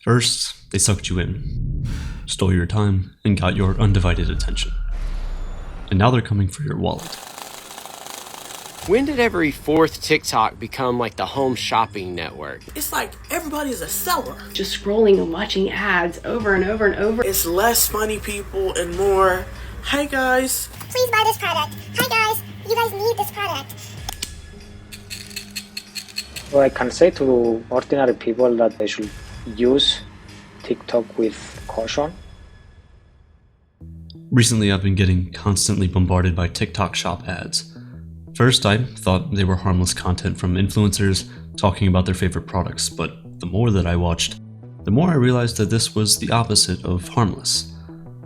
First, they sucked you in, stole your time, and got your undivided attention. And now they're coming for your wallet. When did every fourth TikTok become like the home shopping network? It's like everybody's a seller. Just scrolling and watching ads over and over and over. It's less funny people and more, hey guys, please buy this product. Hi guys, you guys need this product. Well, I can say to ordinary people that they should use TikTok with caution. Recently, I've been getting constantly bombarded by TikTok shop ads. First, I thought they were harmless content from influencers talking about their favorite products, but the more that I watched, the more I realized that this was the opposite of harmless.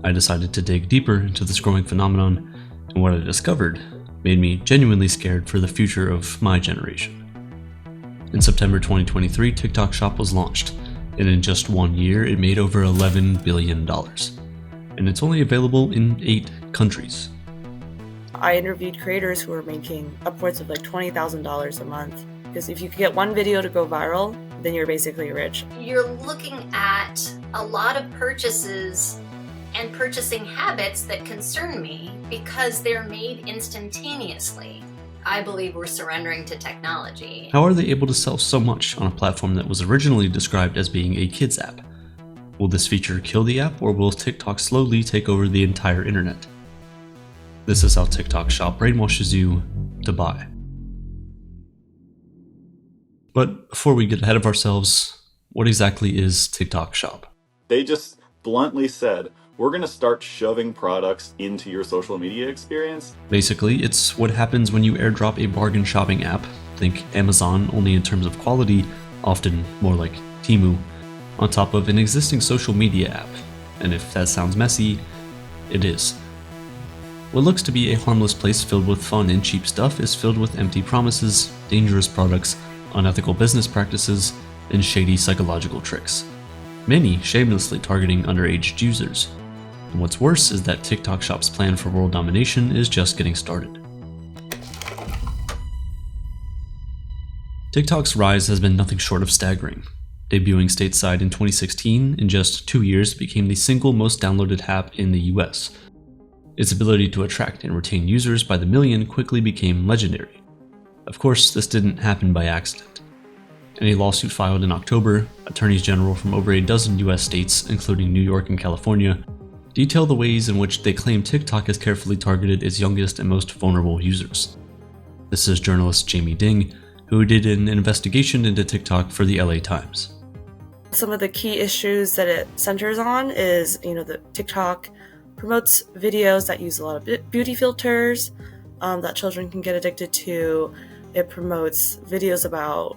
I decided to dig deeper into this growing phenomenon, and what I discovered made me genuinely scared for the future of my generation. In September 2023, TikTok Shop was launched, and in just 1 year, it made over $11 billion. And it's only available in 8 countries. I interviewed creators who were making upwards of like $20,000 a month. Because if you could get one video to go viral, then you're basically rich. You're looking at a lot of purchases and purchasing habits that concern me because they're made instantaneously. I believe we're surrendering to technology. How are they able to sell so much on a platform that was originally described as being a kids app? Will this feature kill the app, or will TikTok slowly take over the entire internet? This is how TikTok Shop brainwashes you to buy. But before we get ahead of ourselves, what exactly is TikTok Shop? They just bluntly said, we're going to start shoving products into your social media experience. Basically, it's what happens when you airdrop a bargain shopping app, think Amazon only in terms of quality, often more like Temu, on top of an existing social media app. And if that sounds messy, it is. What looks to be a harmless place filled with fun and cheap stuff is filled with empty promises, dangerous products, unethical business practices, and shady psychological tricks. Many shamelessly targeting underage users. And what's worse is that TikTok Shop's plan for world domination is just getting started. TikTok's rise has been nothing short of staggering. Debuting stateside in 2016, in just 2 years it became the single most downloaded app in the US. Its ability to attract and retain users by the million quickly became legendary. Of course, this didn't happen by accident. In a lawsuit filed in October, attorneys general from over a dozen US states, including New York and California, detail the ways in which they claim TikTok has carefully targeted its youngest and most vulnerable users. This is journalist Jamie Ding, who did an investigation into TikTok for the LA Times. Some of the key issues that it centers on is, that TikTok promotes videos that use a lot of beauty filters that children can get addicted to. It promotes videos about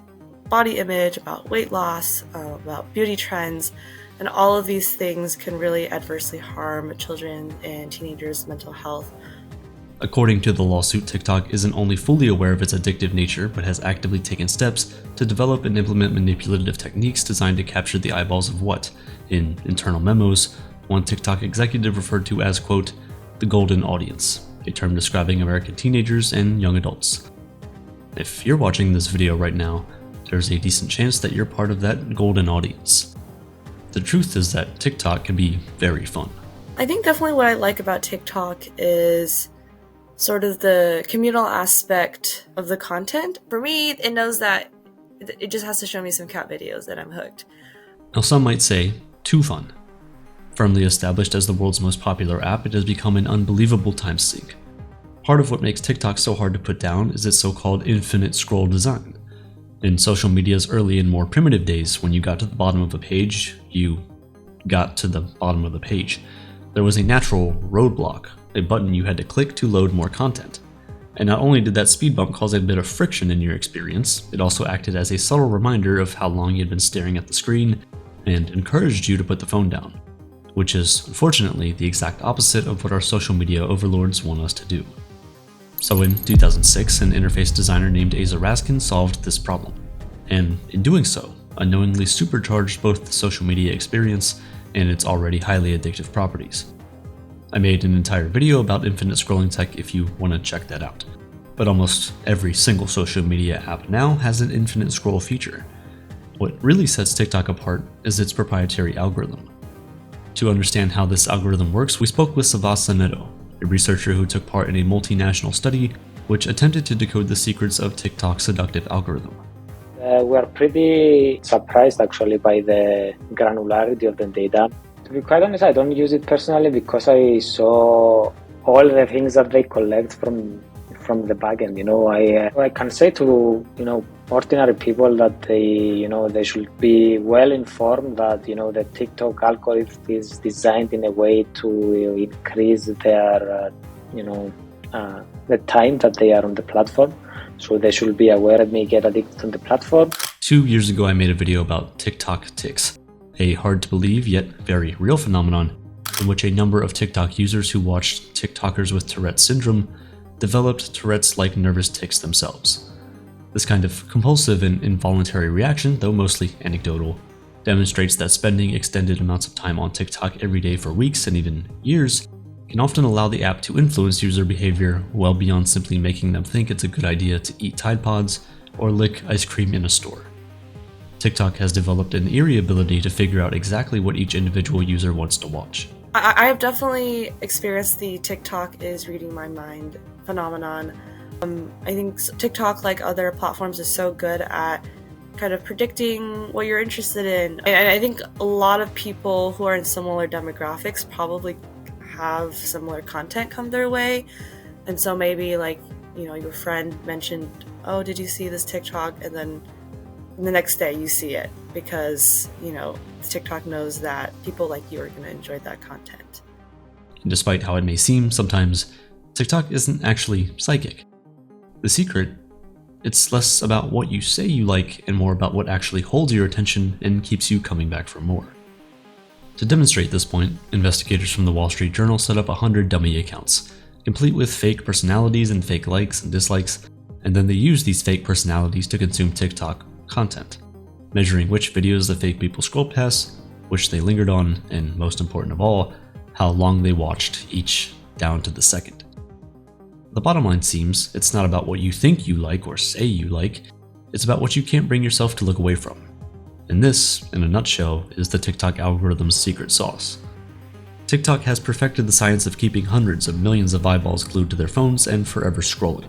body image, about weight loss, about beauty trends, and all of these things can really adversely harm children and teenagers' mental health. According to the lawsuit, TikTok isn't only fully aware of its addictive nature, but has actively taken steps to develop and implement manipulative techniques designed to capture the eyeballs of what, in internal memos, one TikTok executive referred to as, quote, the golden audience, a term describing American teenagers and young adults. If you're watching this video right now, there's a decent chance that you're part of that golden audience. The truth is that TikTok can be very fun. I think definitely what I like about TikTok is sort of the communal aspect of the content. For me, it knows that it just has to show me some cat videos and I'm hooked. Now some might say, too fun. Firmly established as the world's most popular app, it has become an unbelievable time sink. Part of what makes TikTok so hard to put down is its so-called infinite scroll design. In social media's early and more primitive days, when you got to the bottom of a page, you got to the bottom of the page. There was a natural roadblock, a button you had to click to load more content. And not only did that speed bump cause a bit of friction in your experience, it also acted as a subtle reminder of how long you had been staring at the screen and encouraged you to put the phone down, which is, unfortunately, the exact opposite of what our social media overlords want us to do. So in 2006, an interface designer named Asa Raskin solved this problem, and in doing so, unknowingly supercharged both the social media experience and its already highly addictive properties. I made an entire video about infinite scrolling tech if you want to check that out. But almost every single social media app now has an infinite scroll feature. What really sets TikTok apart is its proprietary algorithm. To understand how this algorithm works, we spoke with Neto, a researcher who took part in a multinational study which attempted to decode the secrets of TikTok's seductive algorithm. We are pretty surprised actually by the granularity of the data. To be quite honest, I don't use it personally because I saw all the things that they collect from the backend. I can say to ordinary people that they should be well informed that the TikTok algorithm is designed in a way to increase their the time that they are on the platform. So they should be aware and may get addicted on the platform. 2 years ago, I made a video about TikTok tics, a hard to believe yet very real phenomenon in which a number of TikTok users who watched TikTokers with Tourette's syndrome developed Tourette's-like nervous tics themselves. This kind of compulsive and involuntary reaction, though mostly anecdotal, demonstrates that spending extended amounts of time on TikTok every day for weeks and even years can often allow the app to influence user behavior well beyond simply making them think it's a good idea to eat Tide Pods or lick ice cream in a store. TikTok has developed an eerie ability to figure out exactly what each individual user wants to watch. I have definitely experienced the TikTok is reading my mind phenomenon. I think TikTok, like other platforms, is so good at kind of predicting what you're interested in. And I think a lot of people who are in similar demographics probably have similar content come their way. And so maybe your friend mentioned, oh, did you see this TikTok? And then the next day you see it because, TikTok knows that people like you are going to enjoy that content. And despite how it may seem, sometimes TikTok isn't actually psychic. The secret, it's less about what you say you like and more about what actually holds your attention and keeps you coming back for more. To demonstrate this point, investigators from the Wall Street Journal set up 100 dummy accounts, complete with fake personalities and fake likes and dislikes, and then they used these fake personalities to consume TikTok content, measuring which videos the fake people scrolled past, which they lingered on, and most important of all, how long they watched each down to the second. The bottom line seems it's not about what you think you like or say you like, it's about what you can't bring yourself to look away from. And this, in a nutshell, is the TikTok algorithm's secret sauce. TikTok has perfected the science of keeping hundreds of millions of eyeballs glued to their phones and forever scrolling.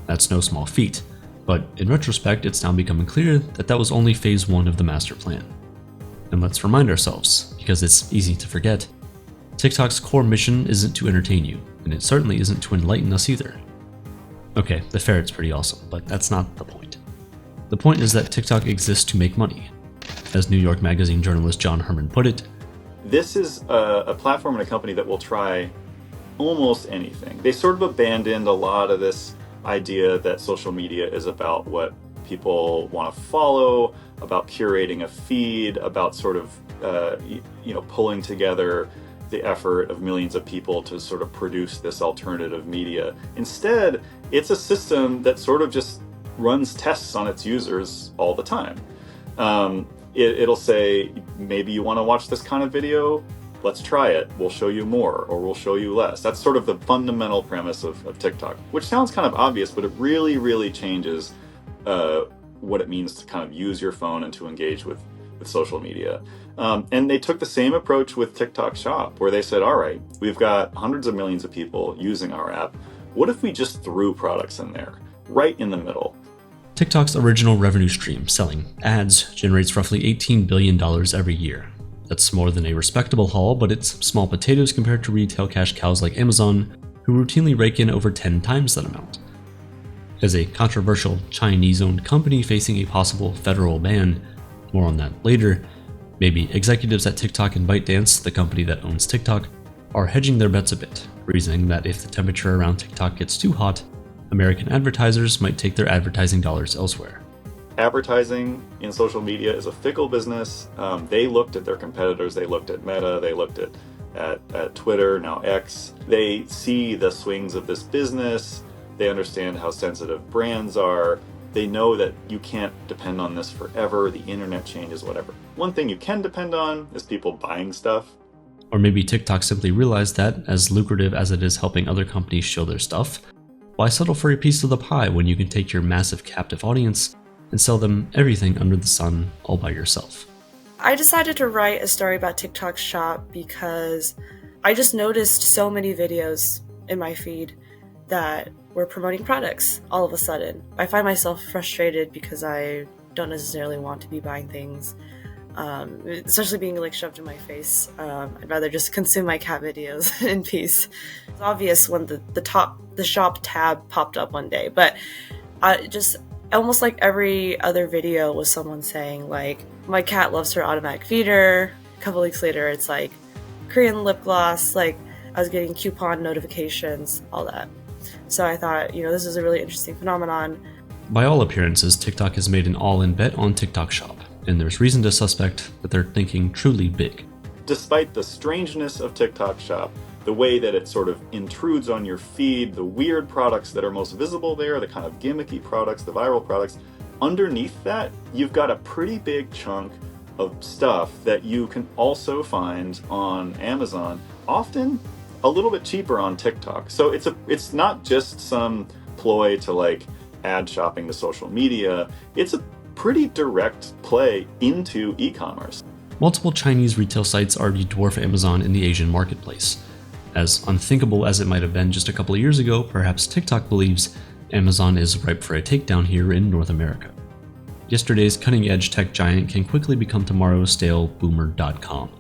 That's no small feat, but in retrospect, it's now becoming clear that that was only phase 1 of the master plan. And let's remind ourselves, because it's easy to forget, TikTok's core mission isn't to entertain you, and it certainly isn't to enlighten us either. Okay, the ferret's pretty awesome, but that's not the point. The point is that TikTok exists to make money. As New York Magazine journalist John Herman put it, this is a platform and a company that will try almost anything. They sort of abandoned a lot of this idea that social media is about what people want to follow, about curating a feed, about sort of pulling together the effort of millions of people to sort of produce this alternative media. Instead, it's a system that sort of just runs tests on its users all the time. It'll say, maybe you want to watch this kind of video, let's try it, we'll show you more, or we'll show you less. That's sort of the fundamental premise of TikTok, which sounds kind of obvious, but it really, really changes what it means to kind of use your phone and to engage with social media. And they took the same approach with TikTok Shop, where they said, all right, we've got hundreds of millions of people using our app. What if we just threw products in there, right in the middle? TikTok's original revenue stream, selling ads, generates roughly $18 billion every year. That's more than a respectable haul, but it's small potatoes compared to retail cash cows like Amazon, who routinely rake in over 10 times that amount. As a controversial Chinese-owned company facing a possible federal ban, more on that later, maybe executives at TikTok and ByteDance, the company that owns TikTok, are hedging their bets a bit, reasoning that if the temperature around TikTok gets too hot, American advertisers might take their advertising dollars elsewhere. Advertising in social media is a fickle business. They looked at their competitors, they looked at Meta, they looked at Twitter, now X. They see the swings of this business, they understand how sensitive brands are, they know that you can't depend on this forever, the internet changes, whatever. One thing you can depend on is people buying stuff. Or maybe TikTok simply realized that, as lucrative as it is helping other companies show their stuff, why settle for a piece of the pie when you can take your massive captive audience and sell them everything under the sun all by yourself. I decided to write a story about TikTok Shop because I just noticed so many videos in my feed that were promoting products all of a sudden. I find myself frustrated because I don't necessarily want to be buying things, especially being like shoved in my face. I'd rather just consume my cat videos in peace. It's obvious when the shop tab popped up one day, but just almost like every other video was someone saying like, my cat loves her automatic feeder. A couple weeks later, it's like Korean lip gloss. Like I was getting coupon notifications, all that. So I thought, this is a really interesting phenomenon. By all appearances, TikTok has made an all-in bet on TikTok Shop, and there's reason to suspect that they're thinking truly big. Despite the strangeness of TikTok Shop, the way that it sort of intrudes on your feed, the weird products that are most visible there, the kind of gimmicky products, the viral products, underneath that, you've got a pretty big chunk of stuff that you can also find on Amazon, often a little bit cheaper on TikTok. So it's not just some ploy to like add shopping to social media. It's a pretty direct play into e-commerce. Multiple Chinese retail sites already dwarf Amazon in the Asian marketplace. As unthinkable as it might have been just a couple of years ago, perhaps TikTok believes Amazon is ripe for a takedown here in North America. Yesterday's cutting-edge tech giant can quickly become tomorrow's stale boomer.com.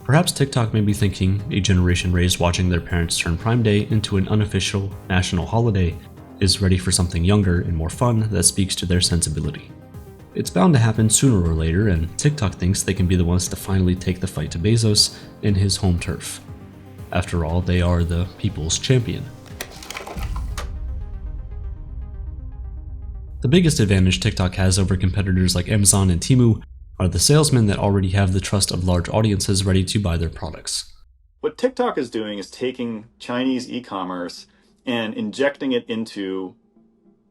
Perhaps TikTok may be thinking a generation raised watching their parents turn Prime Day into an unofficial national holiday is ready for something younger and more fun that speaks to their sensibility. It's bound to happen sooner or later, and TikTok thinks they can be the ones to finally take the fight to Bezos in his home turf. After all, they are the people's champion. The biggest advantage TikTok has over competitors like Amazon and Temu are the salesmen that already have the trust of large audiences ready to buy their products. What TikTok is doing is taking Chinese e-commerce and injecting it into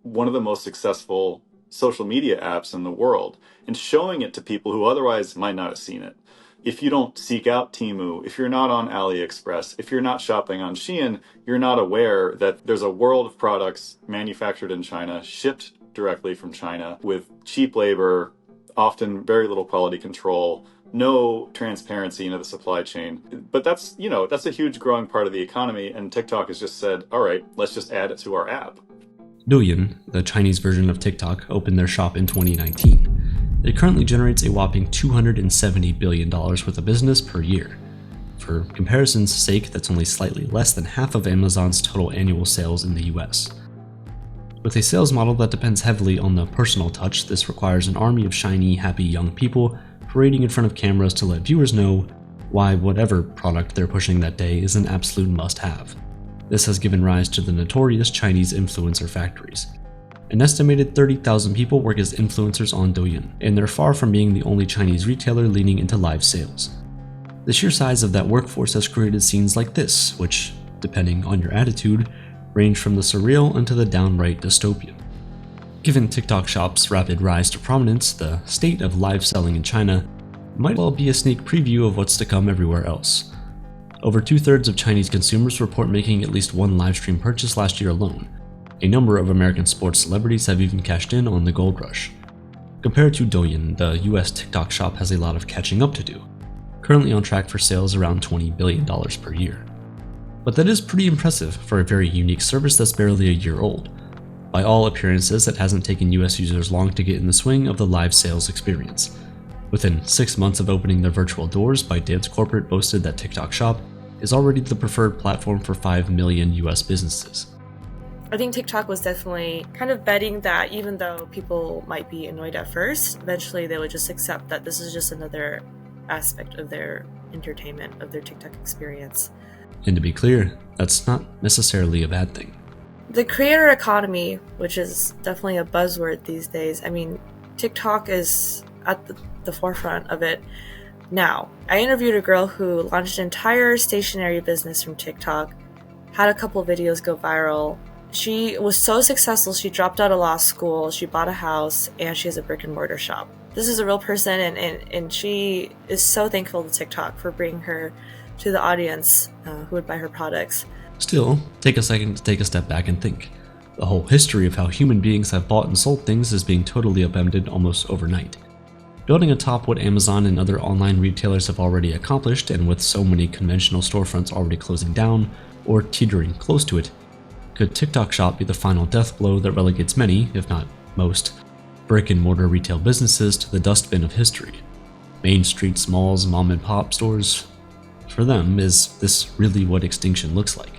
one of the most successful social media apps in the world and showing it to people who otherwise might not have seen it. If you don't seek out Temu, if you're not on AliExpress, if you're not shopping on Shein, you're not aware that there's a world of products manufactured in China, shipped directly from China with cheap labor, often very little quality control, no transparency into the supply chain. But that's a huge growing part of the economy, and TikTok has just said, all right, let's just add it to our app. Douyin, the Chinese version of TikTok, opened their shop in 2019. It currently generates a whopping $270 billion worth of business per year. For comparison's sake, that's only slightly less than half of Amazon's total annual sales in the US. With a sales model that depends heavily on the personal touch, this requires an army of shiny, happy young people parading in front of cameras to let viewers know why whatever product they're pushing that day is an absolute must-have. This has given rise to the notorious Chinese influencer factories. An estimated 30,000 people work as influencers on Douyin, and they're far from being the only Chinese retailer leaning into live sales. The sheer size of that workforce has created scenes like this, which, depending on your attitude, range from the surreal into the downright dystopian. Given TikTok Shop's rapid rise to prominence, the state of live selling in China might well be a sneak preview of what's to come everywhere else. Over 2/3 of Chinese consumers report making at least one live stream purchase last year alone. A number of American sports celebrities have even cashed in on the gold rush. Compared to Douyin, the US TikTok Shop has a lot of catching up to do, currently on track for sales around $20 billion per year. But that is pretty impressive for a very unique service that's barely a year old. By all appearances, it hasn't taken US users long to get in the swing of the live sales experience. Within 6 months of opening their virtual doors, ByteDance Corporate boasted that TikTok Shop is already the preferred platform for 5 million US businesses. I think TikTok was definitely kind of betting that even though people might be annoyed at first, eventually they would just accept that this is just another aspect of their entertainment, of their TikTok experience. And to be clear, that's not necessarily a bad thing. The creator economy, which is definitely a buzzword these days, I mean, TikTok is at the forefront of it now. I interviewed a girl who launched an entire stationery business from TikTok, had a couple videos go viral. She was so successful, she dropped out of law school, she bought a house, and she has a brick and mortar shop. This is a real person, and she is so thankful to TikTok for bringing her to the audience who would buy her products. Still, take a second to take a step back and think. The whole history of how human beings have bought and sold things is being totally upended almost overnight. Building atop what Amazon and other online retailers have already accomplished, and with so many conventional storefronts already closing down or teetering close to it, could TikTok Shop be the final death blow that relegates many, if not most, brick-and-mortar retail businesses to the dustbin of history? Main streets, malls, mom-and-pop stores. For them, is this really what extinction looks like?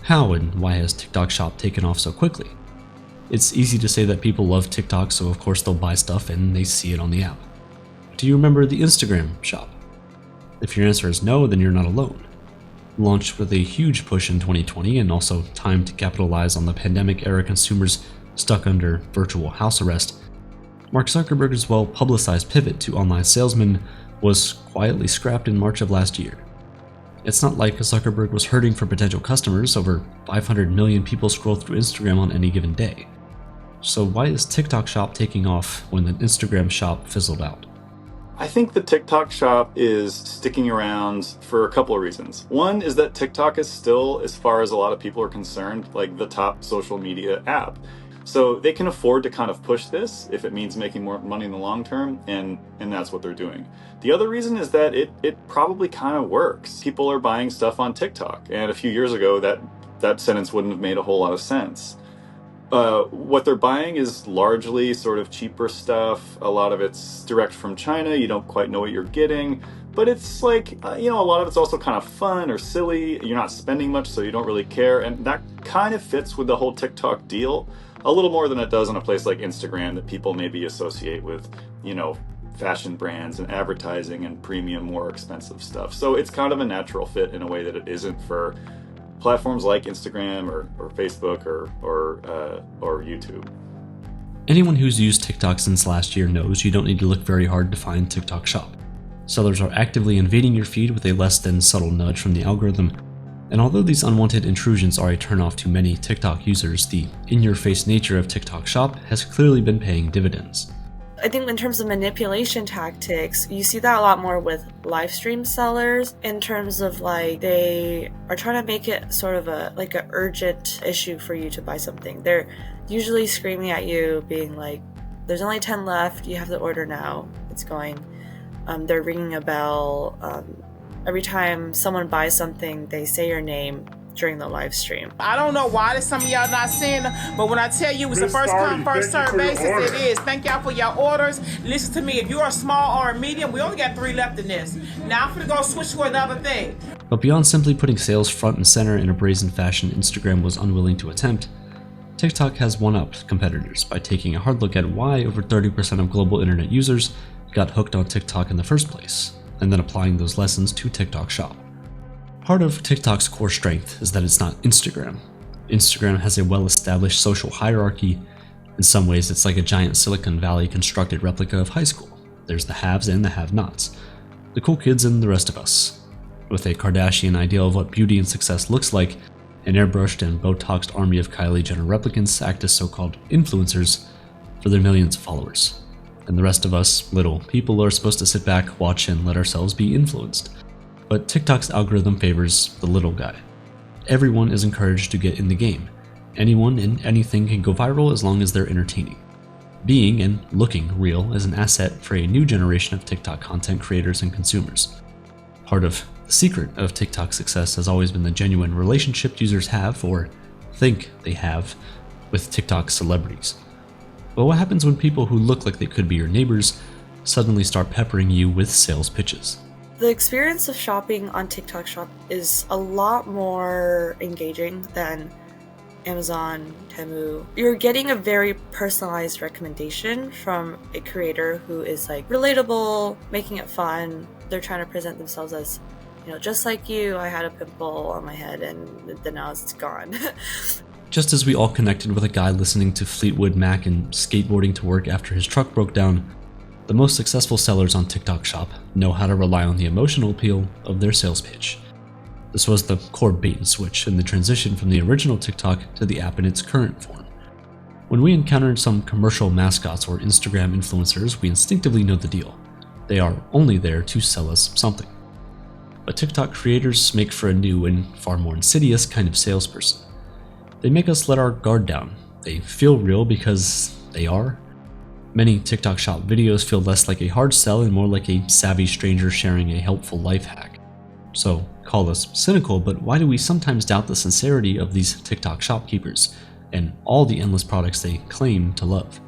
How and why has TikTok Shop taken off so quickly? It's easy to say that people love TikTok, so of course they'll buy stuff and they see it on the app. Do you remember the Instagram Shop? If your answer is no, then you're not alone. Launched with a huge push in 2020 and also timed to capitalize on the pandemic-era consumers stuck under virtual house arrest, Mark Zuckerberg's well-publicized pivot to online salesmen was quietly scrapped in March of last year. It's not like Zuckerberg was hurting for potential customers. Over 500 million people scroll through Instagram on any given day. So why is TikTok Shop taking off when the Instagram Shop fizzled out? I think the TikTok Shop is sticking around for a couple of reasons. One is that TikTok is still, as far as a lot of people are concerned, like the top social media app. So they can afford to kind of push this if it means making more money in the long term, and that's what they're doing. The other reason is that it probably kind of works. People are buying stuff on TikTok, and a few years ago that sentence wouldn't have made a whole lot of sense. What they're buying is largely sort of cheaper stuff. A lot of it's direct from China. You don't quite know what you're getting, but it's like, a lot of it's also kind of fun or silly. You're not spending much, so you don't really care. And that kind of fits with the whole TikTok deal a little more than it does on a place like Instagram that people maybe associate with, fashion brands and advertising and premium, more expensive stuff. So it's kind of a natural fit in a way that it isn't for platforms like Instagram or Facebook or YouTube. Anyone who's used TikTok since last year knows you don't need to look very hard to find TikTok Shop. Sellers are actively invading your feed with a less than subtle nudge from the algorithm, and although these unwanted intrusions are a turnoff to many TikTok users, the in-your-face nature of TikTok Shop has clearly been paying dividends. I think in terms of manipulation tactics, you see that a lot more with live stream sellers in terms of they are trying to make it sort of an urgent issue for you to buy something. They're usually screaming at you being like, there's only 10 left, you have to order now, it's going. They're ringing a bell. Every time someone buys something, they say your name during the live stream. I don't know why some of y'all not seeing them, but when I tell you it's a first come, first serve basis, it is. Thank y'all for your orders. Listen to me, if you're a small or a medium, we only got 3 left in this. Now I'm gonna go switch to another thing. But beyond simply putting sales front and center in a brazen fashion Instagram was unwilling to attempt, TikTok has one-upped competitors by taking a hard look at why over 30% of global internet users got hooked on TikTok in the first place, and then applying those lessons to TikTok Shop. Part of TikTok's core strength is that it's not Instagram. Instagram has a well-established social hierarchy. In some ways, it's like a giant Silicon Valley constructed replica of high school. There's the haves and the have-nots, the cool kids and the rest of us. With a Kardashian ideal of what beauty and success looks like, an airbrushed and Botoxed army of Kylie Jenner replicants act as so-called influencers for their millions of followers. And the rest of us, little people, are supposed to sit back, watch, and let ourselves be influenced. But TikTok's algorithm favors the little guy. Everyone is encouraged to get in the game. Anyone and anything can go viral as long as they're entertaining. Being and looking real is an asset for a new generation of TikTok content creators and consumers. Part of the secret of TikTok's success has always been the genuine relationship users have, or think they have, with TikTok celebrities. But what happens when people who look like they could be your neighbors suddenly start peppering you with sales pitches? The experience of shopping on TikTok Shop is a lot more engaging than Amazon, Temu. You're getting a very personalized recommendation from a creator who is relatable, making it fun. They're trying to present themselves as, just like you, I had a pimple on my head and then now it's gone. Just as we all connected with a guy listening to Fleetwood Mac and skateboarding to work after his truck broke down, the most successful sellers on TikTok Shop know how to rely on the emotional appeal of their sales pitch. This was the core bait and switch in the transition from the original TikTok to the app in its current form. When we encountered some commercial mascots or Instagram influencers, we instinctively know the deal. They are only there to sell us something. But TikTok creators make for a new and far more insidious kind of salesperson. They make us let our guard down. They feel real because they are. Many TikTok shop videos feel less like a hard sell and more like a savvy stranger sharing a helpful life hack. So, call us cynical, but why do we sometimes doubt the sincerity of these TikTok shopkeepers and all the endless products they claim to love?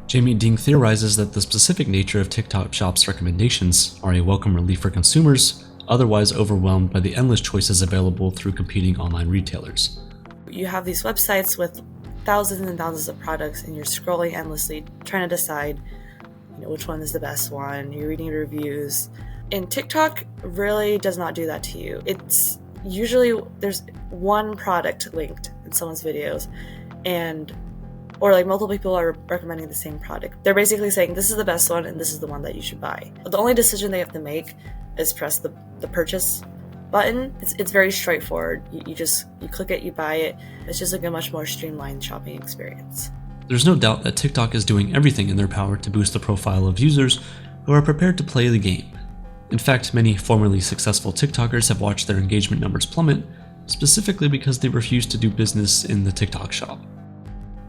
Jamie Ding theorizes that the specific nature of TikTok Shop's recommendations are a welcome relief for consumers, otherwise overwhelmed by the endless choices available through competing online retailers. You have these websites with thousands and thousands of products, and you're scrolling endlessly trying to decide, which one is the best one. You're reading reviews, and TikTok really does not do that to you. It's usually there's one product linked in someone's videos, or like multiple people are recommending the same product. They're basically saying this is the best one and this is the one that you should buy. But the only decision they have to make is press the purchase button. It's very straightforward. You click it, you buy it. It's just like a much more streamlined shopping experience. There's no doubt that TikTok is doing everything in their power to boost the profile of users who are prepared to play the game. In fact, many formerly successful TikTokers have watched their engagement numbers plummet, specifically because they refuse to do business in the TikTok shop.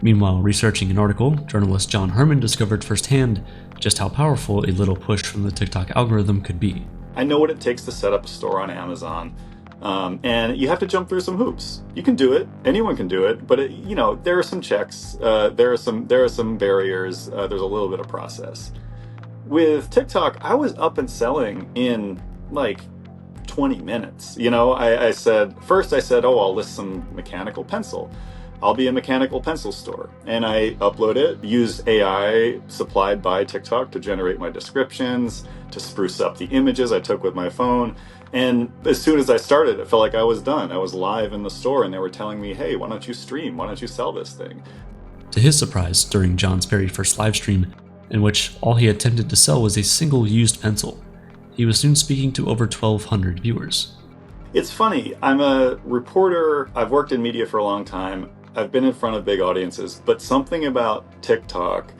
Meanwhile, researching an article, journalist John Herman discovered firsthand just how powerful a little push from the TikTok algorithm could be. I know what it takes to set up a store on Amazon, and you have to jump through some hoops. You can do it; anyone can do it, but there are some checks, there are some barriers. There's a little bit of process. With TikTok, I was up and selling in like 20 minutes. I said, oh, I'll list some mechanical pencil. I'll be a mechanical pencil store. And I upload it, use AI supplied by TikTok to generate my descriptions, to spruce up the images I took with my phone. And as soon as I started, it felt like I was done. I was live in the store and they were telling me, hey, why don't you stream? Why don't you sell this thing? To his surprise, during John's very first live stream, in which all he attempted to sell was a single used pencil, he was soon speaking to over 1,200 viewers. It's funny, I'm a reporter, I've worked in media for a long time, I've been in front of big audiences, but something about TikTok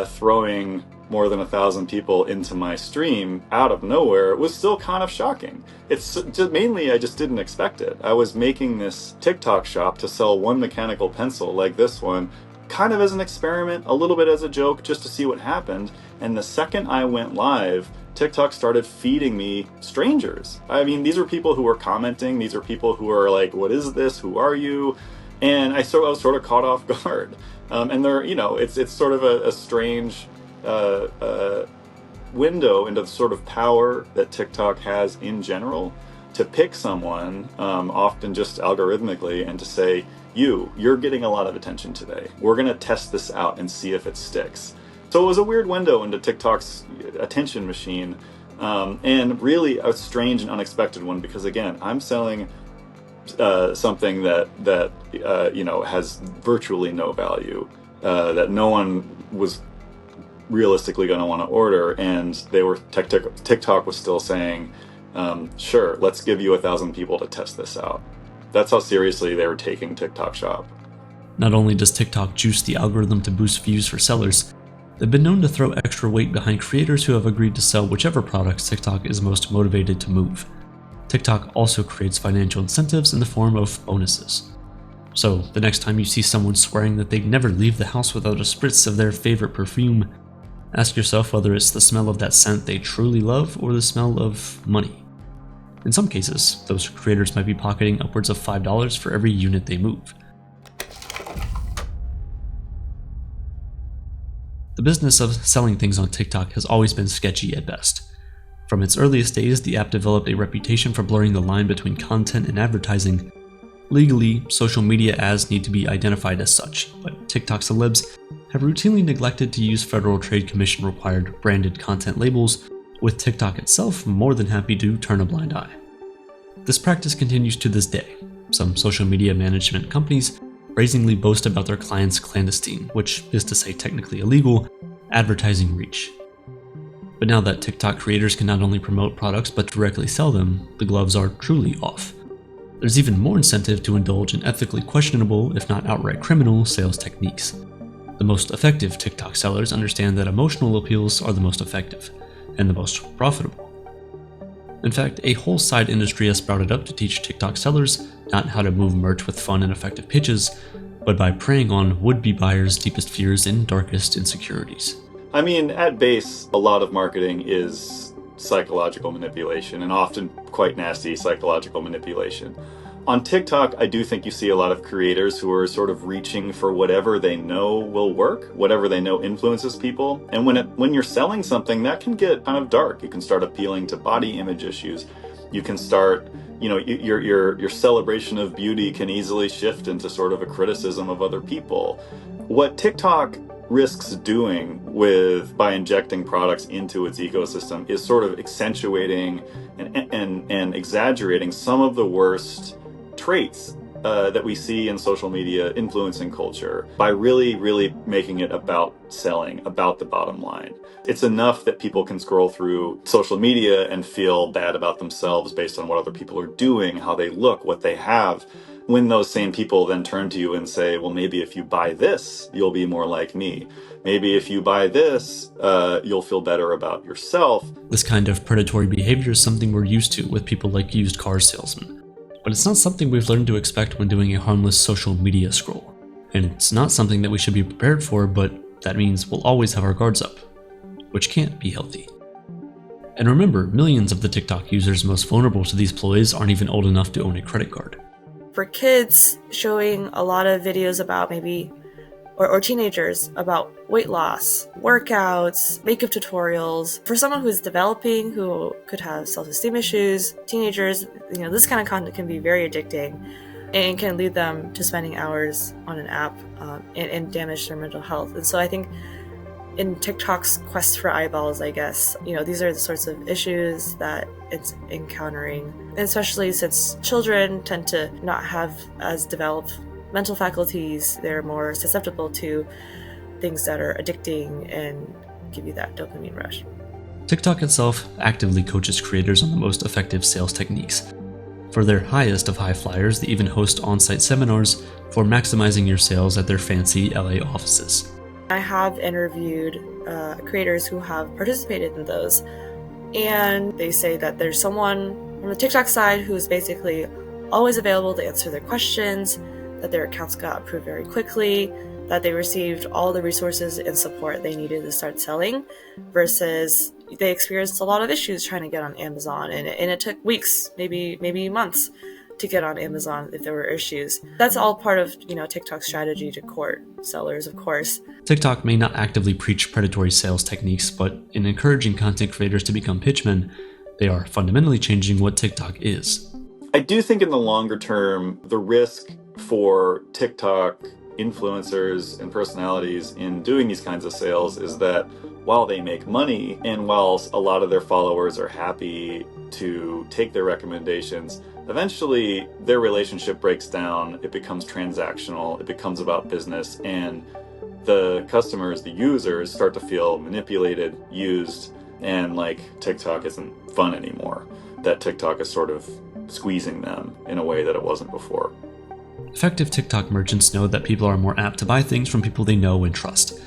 throwing more than 1,000 people into my stream out of nowhere was still kind of shocking. It's just, mainly I just didn't expect it. I was making this TikTok shop to sell one mechanical pencil like this one, kind of as an experiment, a little bit as a joke, just to see what happened. And the second I went live, TikTok started feeding me strangers. I mean, these are people who are commenting. These are people who are like, what is this? Who are you? And I was sort of caught off guard. And they're, it's sort of a strange window into the sort of power that TikTok has in general to pick someone, often just algorithmically, and to say, you're getting a lot of attention today. We're going to test this out and see if it sticks. So it was a weird window into TikTok's attention machine, and really a strange and unexpected one, because again, I'm selling something that has virtually no value, that no one was realistically going to want to order, and TikTok was still saying, sure, let's give you 1,000 people to test this out. That's how seriously they were taking TikTok Shop. Not only does TikTok juice the algorithm to boost views for sellers, they've been known to throw extra weight behind creators who have agreed to sell whichever products TikTok is most motivated to move. TikTok also creates financial incentives in the form of bonuses. So, the next time you see someone swearing that they'd never leave the house without a spritz of their favorite perfume, ask yourself whether it's the smell of that scent they truly love or the smell of money. In some cases, those creators might be pocketing upwards of $5 for every unit they move. The business of selling things on TikTok has always been sketchy at best. From its earliest days, the app developed a reputation for blurring the line between content and advertising. Legally, social media ads need to be identified as such, but TikTok celebs have routinely neglected to use Federal Trade Commission required branded content labels, with TikTok itself more than happy to turn a blind eye. This practice continues to this day. Some social media management companies brazenly boast about their clients' clandestine, which is to say technically illegal, advertising reach. But now that TikTok creators can not only promote products but directly sell them, the gloves are truly off. There's even more incentive to indulge in ethically questionable, if not outright criminal, sales techniques. The most effective TikTok sellers understand that emotional appeals are the most effective and the most profitable. In fact, a whole side industry has sprouted up to teach TikTok sellers not how to move merch with fun and effective pitches, but by preying on would-be buyers' deepest fears and darkest insecurities. I mean, at base, a lot of marketing is psychological manipulation, and often quite nasty psychological manipulation. On TikTok, I do think you see a lot of creators who are sort of reaching for whatever they know will work, whatever they know influences people. And when you're selling something, that can get kind of dark. You can start appealing to body image issues. You can start, your celebration of beauty can easily shift into sort of a criticism of other people. What TikTok risks doing by injecting products into its ecosystem is sort of accentuating and exaggerating some of the worst traits that we see in social media influencing culture by really, really making it about selling, about the bottom line. It's enough that people can scroll through social media and feel bad about themselves based on what other people are doing, how they look, what they have. When those same people then turn to you and say, well, maybe if you buy this, you'll be more like me. Maybe if you buy this, you'll feel better about yourself. This kind of predatory behavior is something we're used to with people like used car salesmen. But it's not something we've learned to expect when doing a harmless social media scroll. And it's not something that we should be prepared for, but that means we'll always have our guards up, which can't be healthy. And remember, millions of the TikTok users most vulnerable to these ploys aren't even old enough to own a credit card. For kids, showing a lot of videos about or teenagers about weight loss, workouts, makeup tutorials. For someone who's developing, who could have self-esteem issues, teenagers, this kind of content can be very addicting and can lead them to spending hours on an app and damage their mental health. And so I think in TikTok's quest for eyeballs, I guess, these are the sorts of issues that it's encountering, and especially since children tend to not have as developed mental faculties. They're more susceptible to things that are addicting and give you that dopamine rush. TikTok itself actively coaches creators on the most effective sales techniques. For their highest of high flyers, they even host on-site seminars for maximizing your sales at their fancy LA offices. I have interviewed creators who have participated in those, and they say that there's someone on the TikTok side who is basically always available to answer their questions, that their accounts got approved very quickly, that they received all the resources and support they needed to start selling, versus they experienced a lot of issues trying to get on Amazon, and it took weeks, maybe months to get on Amazon if there were issues. That's all part of TikTok's strategy to court sellers, of course. TikTok may not actively preach predatory sales techniques, but in encouraging content creators to become pitchmen, they are fundamentally changing what TikTok is. I do think in the longer term, the risk for TikTok influencers and personalities in doing these kinds of sales is that while they make money and while a lot of their followers are happy to take their recommendations, eventually their relationship breaks down, it becomes transactional, it becomes about business, and the customers, the users, start to feel manipulated, used, and like TikTok isn't fun anymore. That TikTok is sort of squeezing them in a way that it wasn't before. Effective TikTok merchants know that people are more apt to buy things from people they know and trust,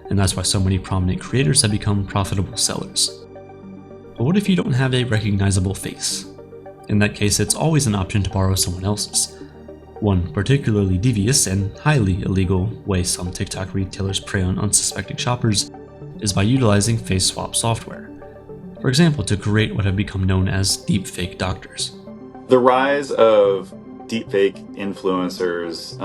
and that's why so many prominent creators have become profitable sellers. But what if you don't have a recognizable face? In that case, it's always an option to borrow someone else's. One particularly devious and highly illegal way some TikTok retailers prey on unsuspecting shoppers is by utilizing face swap software. For example, to create what have become known as deepfake doctors. The rise of deepfake influencers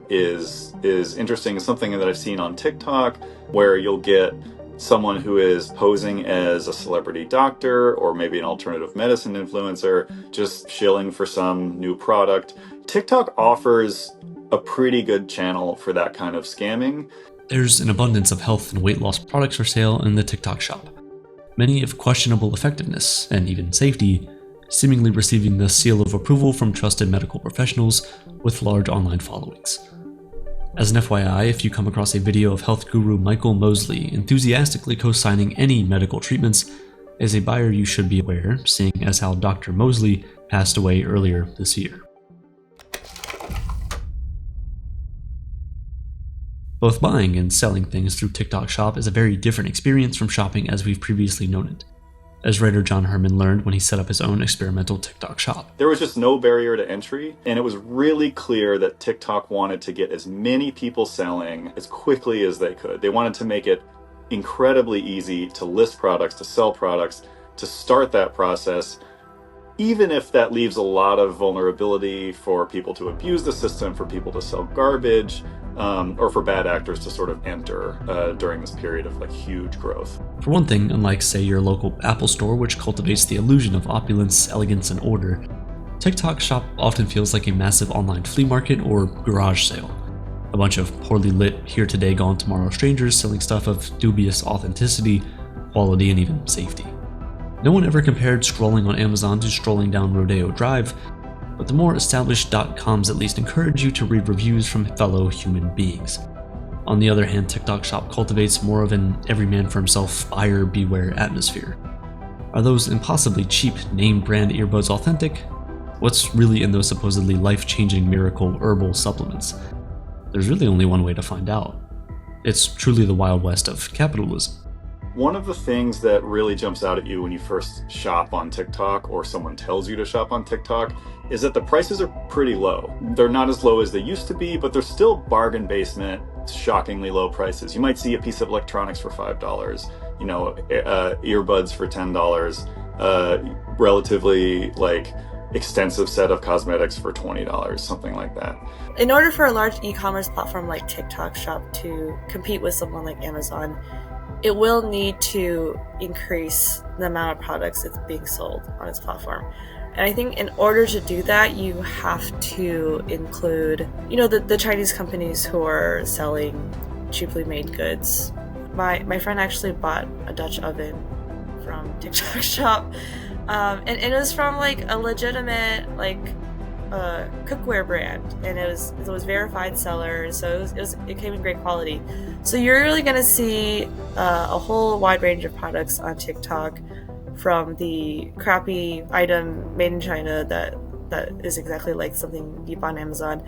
is interesting. It's something that I've seen on TikTok, where you'll get someone who is posing as a celebrity doctor or maybe an alternative medicine influencer, just shilling for some new product. TikTok offers a pretty good channel for that kind of scamming. There's an abundance of health and weight loss products for sale in the TikTok shop, many of questionable effectiveness and even safety, seemingly receiving the seal of approval from trusted medical professionals with large online followings. As an FYI, if you come across a video of health guru Michael Mosley enthusiastically co-signing any medical treatments, as a buyer you should be aware, seeing as how Dr. Mosley passed away earlier this year. Both buying and selling things through TikTok Shop is a very different experience from shopping as we've previously known it. as writer John Herman learned when he set up his own experimental TikTok shop. There was just no barrier to entry, and it was really clear that TikTok wanted to get as many people selling as quickly as they could. They wanted to make it incredibly easy to list products, to sell products, to start that process, even if that leaves a lot of vulnerability for people to abuse the system, for people to sell garbage, or for bad actors to sort of enter during this period of like huge growth. For one thing, unlike say your local Apple store, which cultivates the illusion of opulence, elegance, and order, TikTok shop often feels like a massive online flea market or garage sale. A bunch of poorly lit, here today, gone tomorrow strangers selling stuff of dubious authenticity, quality, and even safety. No one ever compared scrolling on Amazon to strolling down Rodeo Drive, but the more established .coms at least encourage you to read reviews from fellow human beings. On the other hand, TikTok shop cultivates more of an every man for himself, buyer beware atmosphere. Are those impossibly cheap name brand earbuds authentic? What's really in those supposedly life-changing miracle herbal supplements? There's really only one way to find out. It's truly the Wild West of capitalism. One of the things that really jumps out at you when you first shop on TikTok, or someone tells you to shop on TikTok, is that the prices are pretty low. They're not as low as they used to be, but they're still bargain basement, shockingly low prices. You might see a piece of electronics for $5, you know, earbuds for $10, relatively like extensive set of cosmetics for $20, something like that. In order for a large e-commerce platform like TikTok Shop to compete with someone like Amazon, it will need to increase the amount of products that's being sold on its platform. And I think in order to do that, you have to include, you know, the Chinese companies who are selling cheaply made goods. My friend actually bought a Dutch oven from TikTok Shop, and it was from like a legitimate cookware brand, and it was verified seller, so it came in great quality. So you're really going to see a whole wide range of products on TikTok, from the crappy item made in China that is exactly like something you buy on Amazon,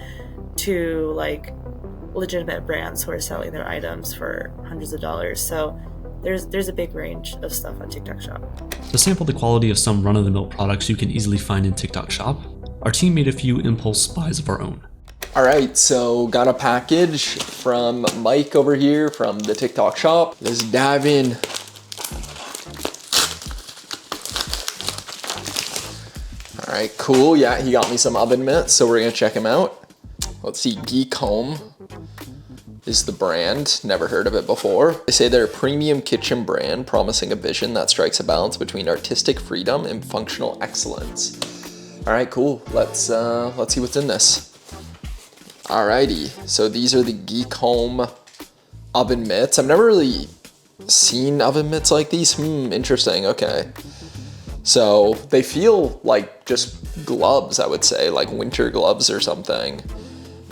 to like legitimate brands who are selling their items for hundreds of dollars. So there's a big range of stuff on TikTok Shop. To sample the quality of some run-of-the-mill products you can easily find in TikTok Shop, our team made a few impulse buys of our own. All right, so got a package from Mike over here from the TikTok Shop. Let's dive in. All right, cool. Yeah, he got me some oven mitts, so we're gonna check him out. Let's see, Geek Home is the brand. Never heard of it before. They say they're a premium kitchen brand, promising a vision that strikes a balance between artistic freedom and functional excellence. All right, cool. Let's see what's in this. Alrighty, so these are the Geek Home oven mitts. I've never really seen oven mitts like these. Interesting, okay. So they feel like just gloves, I would say, like winter gloves or something.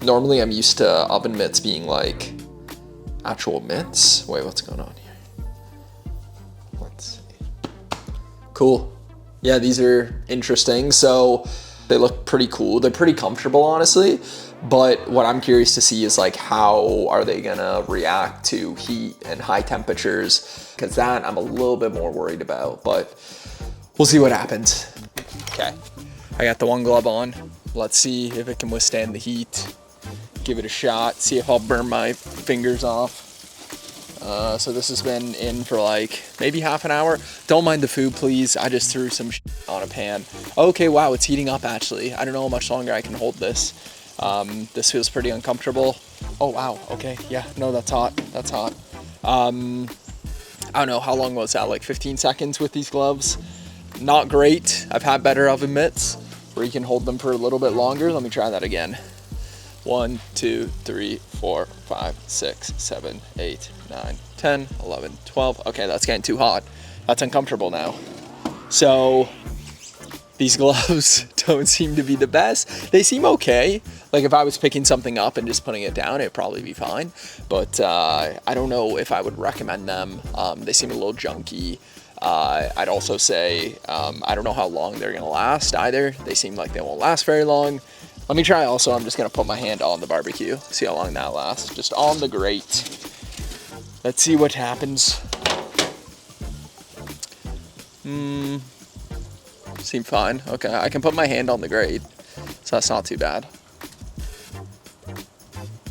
Normally I'm used to oven mitts being like actual mitts. Wait, what's going on here? Let's see. Cool. Yeah, these are interesting. So they look pretty cool. They're pretty comfortable, honestly. But what I'm curious to see is like, how are they gonna react to heat and high temperatures? Because that I'm a little bit more worried about, but we'll see what happens. Okay, I got the one glove on. Let's see if it can withstand the heat. Give it a shot, see if I'll burn my fingers off. So this has been in for like maybe half an hour. Don't mind the food, please. I just threw some on a pan. Okay, wow, it's heating up actually. I don't know how much longer I can hold this. This feels pretty uncomfortable. Oh wow, okay, yeah, no, that's hot, that's hot. I don't know, how long was that, like 15 seconds with these gloves? Not great. I've had better oven mitts where you can hold them for a little bit longer. Let me try that again. 1, 2, 3, 4, 5, 6, 7, 8, 9, 10, 11, 12. Okay, that's getting too hot. That's uncomfortable now. So these gloves don't seem to be the best. They seem okay. Like if I was picking something up and just putting it down, it'd probably be fine. But I don't know if I would recommend them. They seem a little junky. I'd also say I don't know how long they're gonna last either. They seem like they won't last very long. Let me try also. I'm just gonna put my hand on the barbecue, see how long that lasts. Just on the grate. Let's see what happens. Seem fine. Okay, I can put my hand on the grate, so that's not too bad.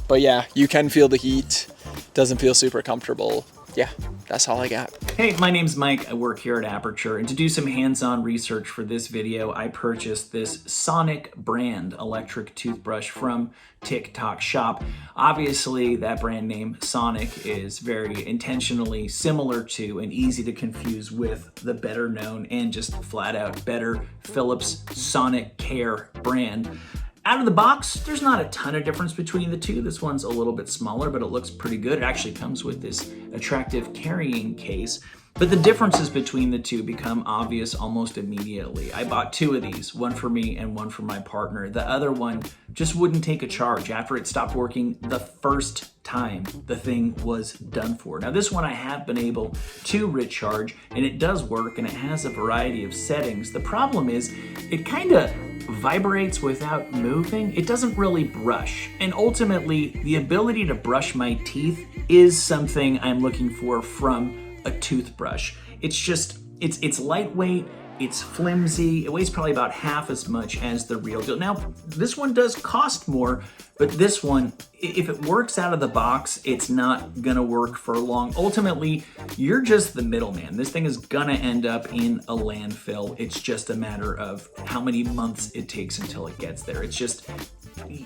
But yeah, you can feel the heat. Doesn't feel super comfortable. Yeah, that's all I got. Hey, my name's Mike. I work here at Aperture, and to do some hands-on research for this video, I purchased this Sonic brand electric toothbrush from TikTok Shop. Obviously, that brand name, Sonic, is very intentionally similar to and easy to confuse with the better known and just flat out better Philips Sonic Care brand. Out of the box, there's not a ton of difference between the two. This one's a little bit smaller, but it looks pretty good. It actually comes with this attractive carrying case. But the differences between the two become obvious almost immediately. I bought two of these, one for me and one for my partner. The other one just wouldn't take a charge. After it stopped working the first time, the thing was done for. Now this one I have been able to recharge, and it does work, and it has a variety of settings. The problem is it kind of vibrates without moving. It doesn't really brush. And ultimately, the ability to brush my teeth is something I'm looking for from a toothbrush. It's lightweight, it's flimsy, it weighs probably about half as much as the real deal. Now, this one does cost more, but this one, if it works out of the box, it's not gonna work for long. Ultimately, you're just the middleman. This thing is gonna end up in a landfill. It's just a matter of how many months it takes until it gets there. It's just,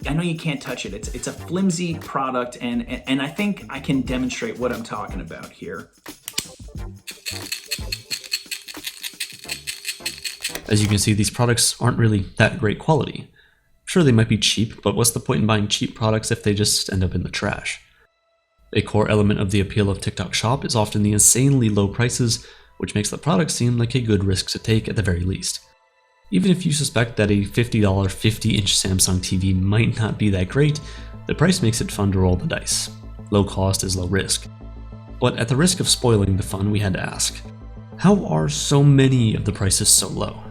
I know you can't touch it. It's a flimsy product, and I think I can demonstrate what I'm talking about here. As you can see, these products aren't really that great quality. Sure, they might be cheap, but what's the point in buying cheap products if they just end up in the trash? A core element of the appeal of TikTok Shop is often the insanely low prices, which makes the product seem like a good risk to take at the very least. Even if you suspect that a $50 50-inch Samsung TV might not be that great, the price makes it fun to roll the dice. Low cost is low risk. But at the risk of spoiling the fun, we had to ask, how are so many of the prices so low?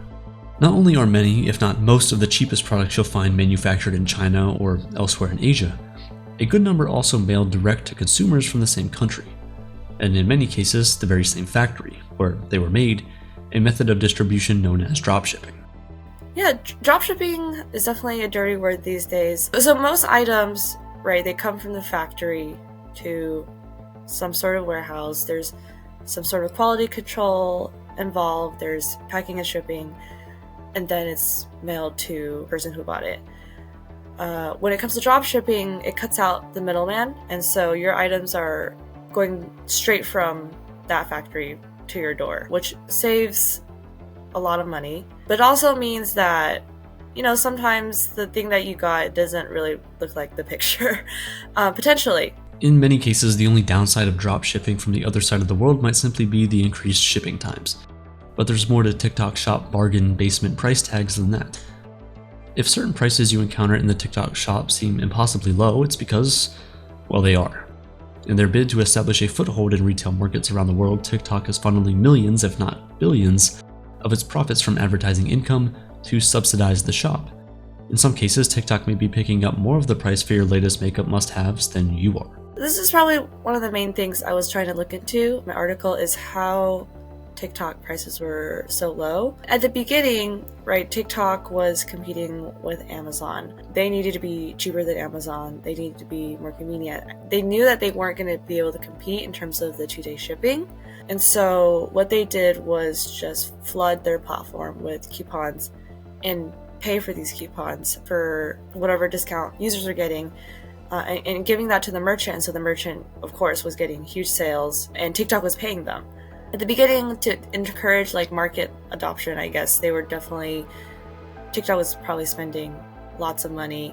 Not only are many, if not most, of the cheapest products you'll find manufactured in China or elsewhere in Asia, a good number also mailed direct to consumers from the same country, and in many cases the very same factory where they were made, a method of distribution known as dropshipping. Yeah, dropshipping is definitely a dirty word these days. So most items, right, they come from the factory to some sort of warehouse. There's some sort of quality control involved. There's packing and shipping, and then it's mailed to the person who bought it. When it comes to drop shipping, it cuts out the middleman, and so your items are going straight from that factory to your door, which saves a lot of money, but also means that, you know, sometimes the thing that you got doesn't really look like the picture, potentially. In many cases, the only downside of drop shipping from the other side of the world might simply be the increased shipping times. But there's more to TikTok Shop bargain basement price tags than that. If certain prices you encounter in the TikTok Shop seem impossibly low, it's because, well, they are. In their bid to establish a foothold in retail markets around the world, TikTok is funneling millions, if not billions, of its profits from advertising income to subsidize the shop. In some cases, TikTok may be picking up more of the price for your latest makeup must-haves than you are. This is probably one of the main things I was trying to look into. My article is how TikTok prices were so low. At the beginning, right, TikTok was competing with Amazon. They needed to be cheaper than Amazon. They needed to be more convenient. They knew that they weren't going to be able to compete in terms of the 2-day shipping. And so what they did was just flood their platform with coupons and pay for these coupons for whatever discount users are getting, and giving that to the merchant. And so the merchant, of course, was getting huge sales, and TikTok was paying them. At the beginning, to encourage like market adoption, I guess, TikTok was probably spending lots of money.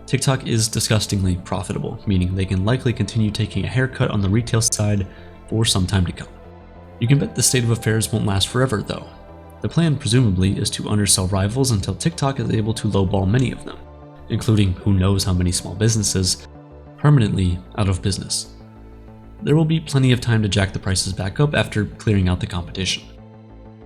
TikTok is disgustingly profitable, meaning they can likely continue taking a haircut on the retail side for some time to come. You can bet the state of affairs won't last forever, though. The plan, presumably, is to undersell rivals until TikTok is able to lowball many of them, including who knows how many small businesses, permanently out of business. There will be plenty of time to jack the prices back up after clearing out the competition.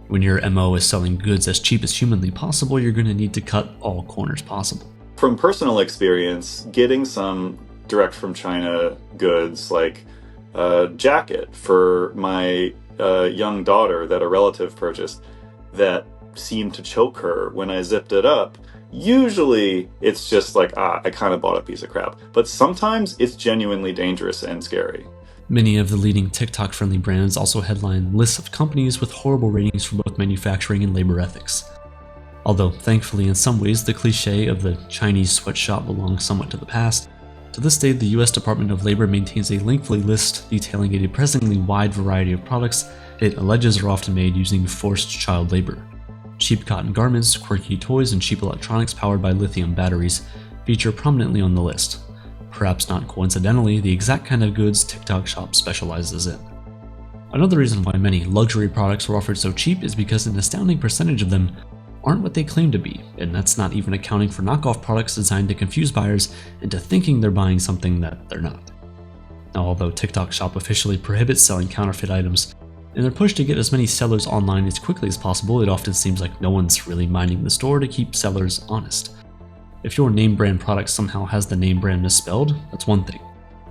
When your MO is selling goods as cheap as humanly possible, you're going to need to cut all corners possible. From personal experience, getting some direct from China goods like a jacket for my a young daughter that a relative purchased that seemed to choke her when I zipped it up. Usually it's just like, I kind of bought a piece of crap. But sometimes it's genuinely dangerous and scary. Many of the leading TikTok-friendly brands also headline lists of companies with horrible ratings for both manufacturing and labor ethics. Although, thankfully, in some ways, the cliche of the Chinese sweatshop belongs somewhat to the past, to this day, the US Department of Labor maintains a lengthy list detailing a depressingly wide variety of products it alleges are often made using forced child labor. Cheap cotton garments, quirky toys, and cheap electronics powered by lithium batteries feature prominently on the list. Perhaps not coincidentally, the exact kind of goods TikTok Shop specializes in. Another reason why many luxury products are offered so cheap is because an astounding percentage of them aren't what they claim to be, and that's not even accounting for knockoff products designed to confuse buyers into thinking they're buying something that they're not. Now, although TikTok Shop officially prohibits selling counterfeit items, in their push to get as many sellers online as quickly as possible, it often seems like no one's really minding the store to keep sellers honest. If your name brand product somehow has the name brand misspelled, that's one thing.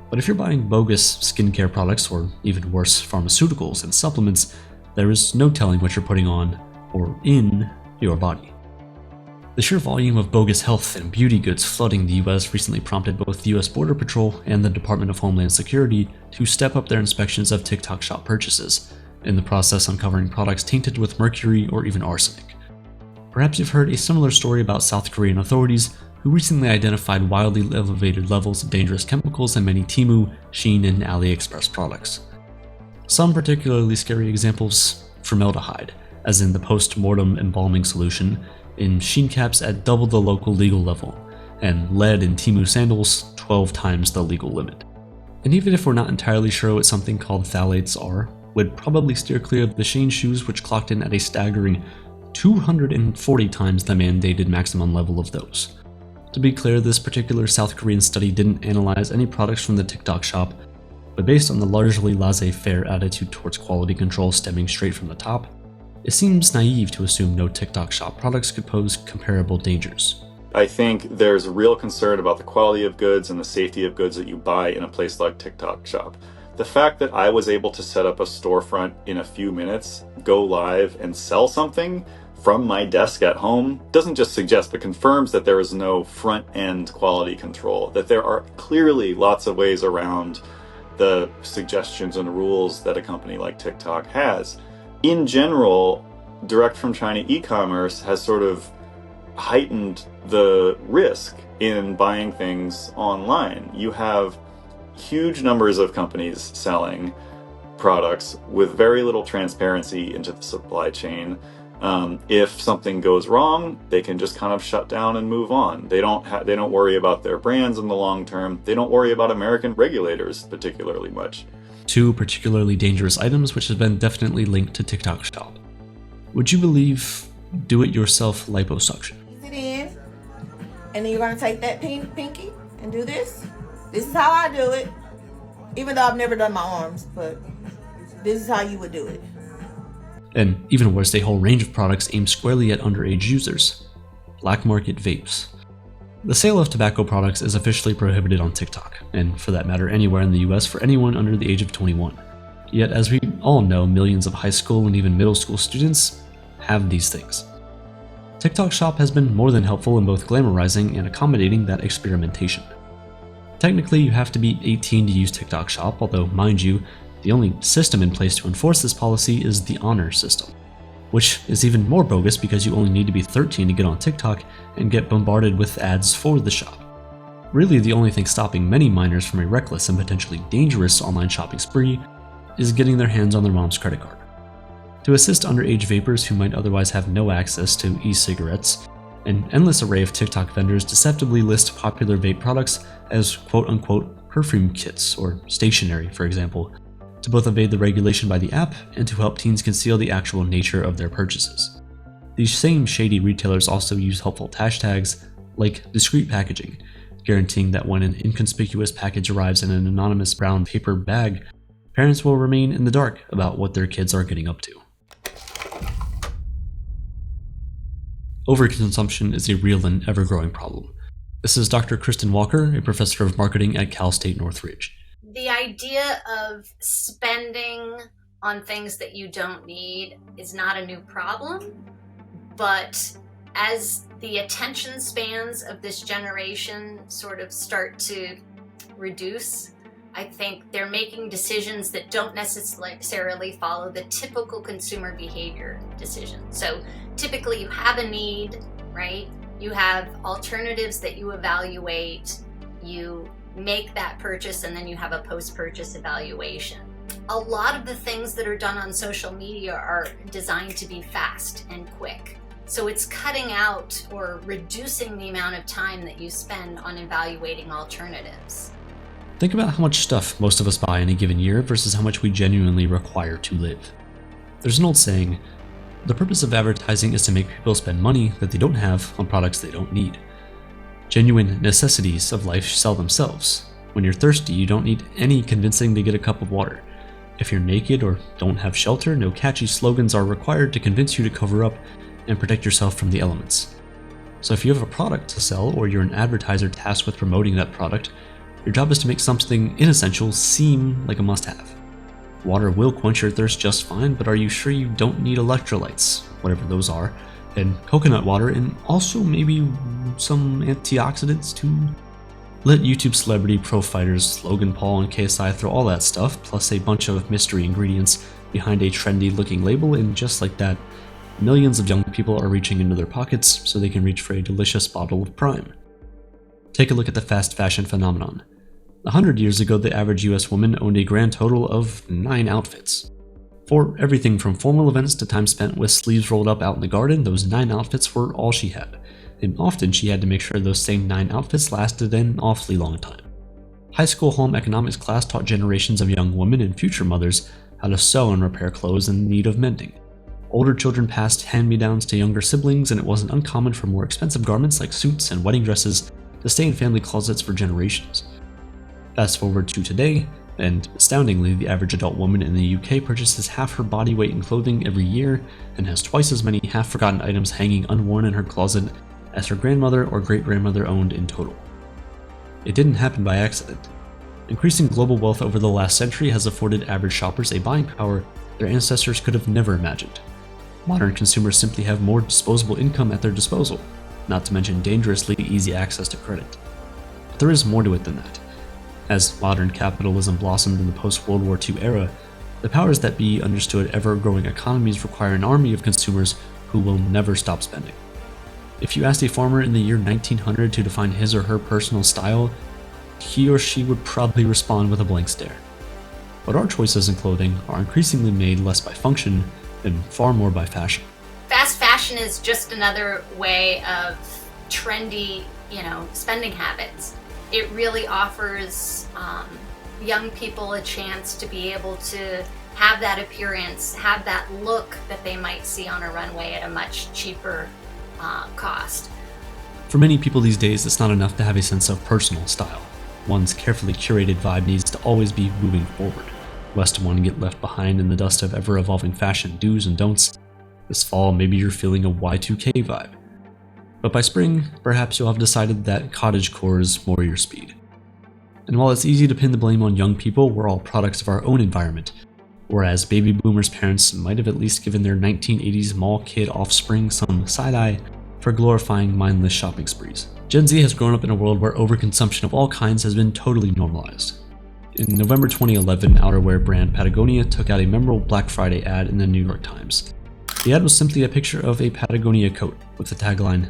But if you're buying bogus skincare products, or even worse, pharmaceuticals and supplements, there is no telling what you're putting on or in your body. The sheer volume of bogus health and beauty goods flooding the US recently prompted both the US Border Patrol and the Department of Homeland Security to step up their inspections of TikTok Shop purchases, in the process uncovering products tainted with mercury or even arsenic. Perhaps you've heard a similar story about South Korean authorities who recently identified wildly elevated levels of dangerous chemicals in many Temu, Shein, and AliExpress products. Some particularly scary examples: formaldehyde, as in the post-mortem embalming solution, in Shein caps at double the local legal level, and lead in Temu sandals 12 times the legal limit. And even if we're not entirely sure what something called phthalates are, would probably steer clear of the Shein shoes, which clocked in at a staggering 240 times the mandated maximum level of those. To be clear, this particular South Korean study didn't analyze any products from the TikTok Shop, but based on the largely laissez-faire attitude towards quality control stemming straight from the top, it seems naive to assume no TikTok Shop products could pose comparable dangers. I think there's real concern about the quality of goods and the safety of goods that you buy in a place like TikTok Shop. The fact that I was able to set up a storefront in a few minutes, go live, and sell something from my desk at home doesn't just suggest but confirms that there is no front-end quality control, that there are clearly lots of ways around the suggestions and rules that a company like TikTok has. In general, direct from China e-commerce has sort of heightened the risk in buying things online. You have huge numbers of companies selling products with very little transparency into the supply chain. If something goes wrong, they can just kind of shut down and move on. They don't worry about their brands in the long term. They don't worry about American regulators particularly much. Two particularly dangerous items which have been definitely linked to TikTok Shop. Would you believe do-it-yourself liposuction? It in, and then you're gonna take that pinky and do this. This is how I do it, even though I've never done my arms, but this is how you would do it. And even worse, a whole range of products aimed squarely at underage users. Black market vapes. The sale of tobacco products is officially prohibited on TikTok, and for that matter anywhere in the US for anyone under the age of 21. Yet, as we all know, millions of high school and even middle school students have these things. TikTok Shop has been more than helpful in both glamorizing and accommodating that experimentation. Technically, you have to be 18 to use TikTok Shop, although, mind you, the only system in place to enforce this policy is the honor system, which is even more bogus because you only need to be 13 to get on TikTok and get bombarded with ads for the shop. Really, the only thing stopping many minors from a reckless and potentially dangerous online shopping spree is getting their hands on their mom's credit card. To assist underage vapers who might otherwise have no access to e-cigarettes, an endless array of TikTok vendors deceptively list popular vape products as quote-unquote perfume kits or stationery, for example, to both evade the regulation by the app and to help teens conceal the actual nature of their purchases. These same shady retailers also use helpful hashtags like discreet packaging, guaranteeing that when an inconspicuous package arrives in an anonymous brown paper bag, parents will remain in the dark about what their kids are getting up to. Overconsumption is a real and ever-growing problem. This is Dr. Kristen Walker, a professor of marketing at Cal State Northridge. The idea of spending on things that you don't need is not a new problem, but as the attention spans of this generation sort of start to reduce, I think they're making decisions that don't necessarily follow the typical consumer behavior decision. So typically you have a need, right? You have alternatives that you evaluate, you make that purchase, and then you have a post-purchase evaluation. A lot of the things that are done on social media are designed to be fast and quick. So it's cutting out or reducing the amount of time that you spend on evaluating alternatives. Think about how much stuff most of us buy in a given year versus how much we genuinely require to live. There's an old saying, the purpose of advertising is to make people spend money that they don't have on products they don't need. Genuine necessities of life sell themselves. When you're thirsty, you don't need any convincing to get a cup of water. If you're naked or don't have shelter, no catchy slogans are required to convince you to cover up and protect yourself from the elements. So if you have a product to sell or you're an advertiser tasked with promoting that product, your job is to make something inessential seem like a must-have. Water will quench your thirst just fine, but are you sure you don't need electrolytes, whatever those are, and coconut water, and also maybe some antioxidants too? Let YouTube celebrity pro fighters Logan Paul and KSI throw all that stuff, plus a bunch of mystery ingredients behind a trendy looking label, and just like that, millions of young people are reaching into their pockets so they can reach for a delicious bottle of Prime. Take a look at the fast fashion phenomenon. 100 years ago, the average US woman owned a grand total of 9 outfits. For everything from formal events to time spent with sleeves rolled up out in the garden, those 9 outfits were all she had. And often she had to make sure those same 9 outfits lasted an awfully long time. High school home economics class taught generations of young women and future mothers how to sew and repair clothes in need of mending. Older children passed hand-me-downs to younger siblings, and it wasn't uncommon for more expensive garments like suits and wedding dresses to stay in family closets for generations. Fast forward to today, and astoundingly, the average adult woman in the UK purchases half her body weight in clothing every year and has twice as many half-forgotten items hanging unworn in her closet as her grandmother or great-grandmother owned in total. It didn't happen by accident. Increasing global wealth over the last century has afforded average shoppers a buying power their ancestors could have never imagined. Modern consumers simply have more disposable income at their disposal, not to mention dangerously easy access to credit. But there is more to it than that. As modern capitalism blossomed in the post-World War II era, the powers that be understood ever-growing economies require an army of consumers who will never stop spending. If you asked a farmer in the year 1900 to define his or her personal style, he or she would probably respond with a blank stare. But our choices in clothing are increasingly made less by function and far more by fashion. Fast fashion is just another way of trendy, spending habits. It really offers young people a chance to be able to have that appearance, have that look that they might see on a runway at a much cheaper cost. For many people these days, it's not enough to have a sense of personal style. One's carefully curated vibe needs to always be moving forward, lest one get left behind in the dust of ever-evolving fashion do's and don'ts. This fall, maybe you're feeling a Y2K vibe. But by spring, perhaps you'll have decided that cottagecore is more your speed. And while it's easy to pin the blame on young people, we're all products of our own environment, whereas baby boomers' parents might have at least given their 1980s mall kid offspring some side-eye for glorifying mindless shopping sprees. Gen Z has grown up in a world where overconsumption of all kinds has been totally normalized. In November 2011, outerwear brand Patagonia took out a memorable Black Friday ad in the New York Times. The ad was simply a picture of a Patagonia coat with the tagline,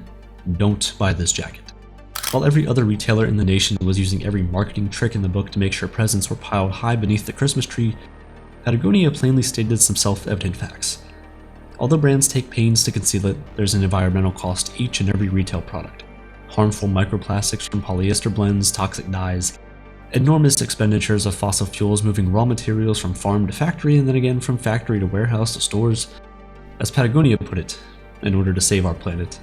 "Don't buy this jacket." While every other retailer in the nation was using every marketing trick in the book to make sure presents were piled high beneath the Christmas tree, Patagonia plainly stated some self-evident facts. Although brands take pains to conceal it, there's an environmental cost to each and every retail product. Harmful microplastics from polyester blends, toxic dyes, enormous expenditures of fossil fuels moving raw materials from farm to factory and then again from factory to warehouse to stores. As Patagonia put it, in order to save our planet,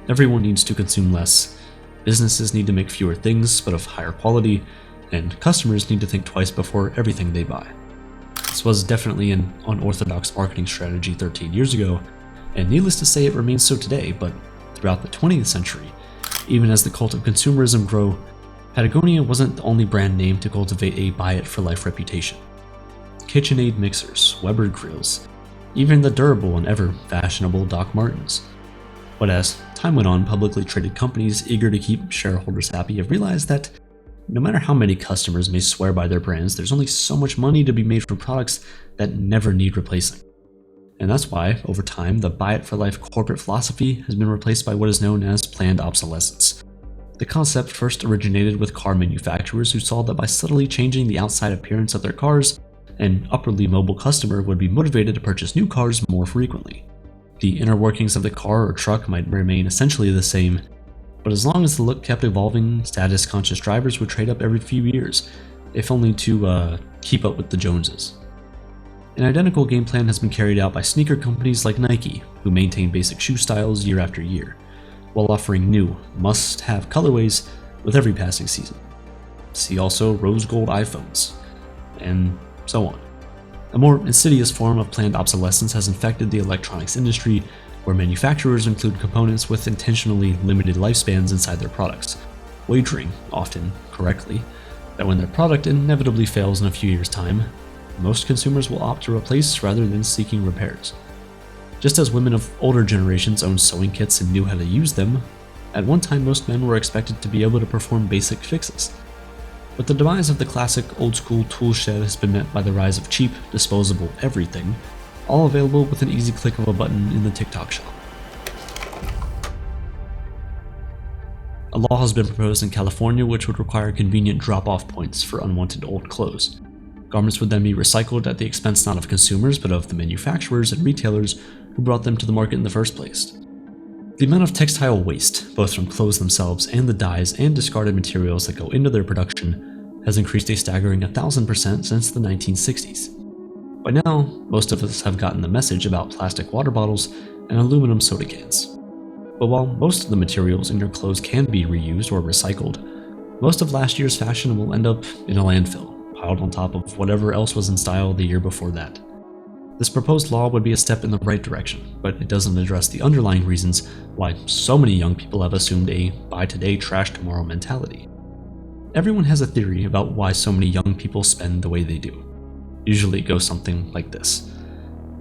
everyone needs to consume less, businesses need to make fewer things but of higher quality, and customers need to think twice before everything they buy. This was definitely an unorthodox marketing strategy 13 years ago, and needless to say it remains so today, but throughout the 20th century, even as the cult of consumerism grew, Patagonia wasn't the only brand name to cultivate a buy-it-for-life reputation. KitchenAid mixers, Weber grills, even the durable and ever fashionable Doc Martens. But as time went on, publicly traded companies eager to keep shareholders happy have realized that no matter how many customers may swear by their brands, there's only so much money to be made from products that never need replacing. And that's why, over time, the buy-it-for-life corporate philosophy has been replaced by what is known as planned obsolescence. The concept first originated with car manufacturers who saw that by subtly changing the outside appearance of their cars, an upwardly mobile customer would be motivated to purchase new cars more frequently. The inner workings of the car or truck might remain essentially the same, but as long as the look kept evolving, status-conscious drivers would trade up every few years, if only to keep up with the Joneses. An identical game plan has been carried out by sneaker companies like Nike, who maintain basic shoe styles year after year, while offering new, must-have colorways with every passing season. See also rose gold iPhones, and so on. A more insidious form of planned obsolescence has infected the electronics industry, where manufacturers include components with intentionally limited lifespans inside their products, wagering, often correctly, that when their product inevitably fails in a few years' time, most consumers will opt to replace rather than seeking repairs. Just as women of older generations owned sewing kits and knew how to use them, at one time most men were expected to be able to perform basic fixes. But the demise of the classic old-school tool shed has been met by the rise of cheap, disposable everything, all available with an easy click of a button in the TikTok shop. A law has been proposed in California which would require convenient drop-off points for unwanted old clothes. Garments would then be recycled at the expense not of consumers but of the manufacturers and retailers who brought them to the market in the first place. The amount of textile waste, both from clothes themselves and the dyes and discarded materials that go into their production, has increased a staggering 1,000% since the 1960s. By now, most of us have gotten the message about plastic water bottles and aluminum soda cans. But while most of the materials in your clothes can be reused or recycled, most of last year's fashion will end up in a landfill, piled on top of whatever else was in style the year before that. This proposed law would be a step in the right direction, but it doesn't address the underlying reasons why so many young people have assumed a buy today, trash tomorrow mentality. Everyone has a theory about why so many young people spend the way they do. Usually it goes something like this.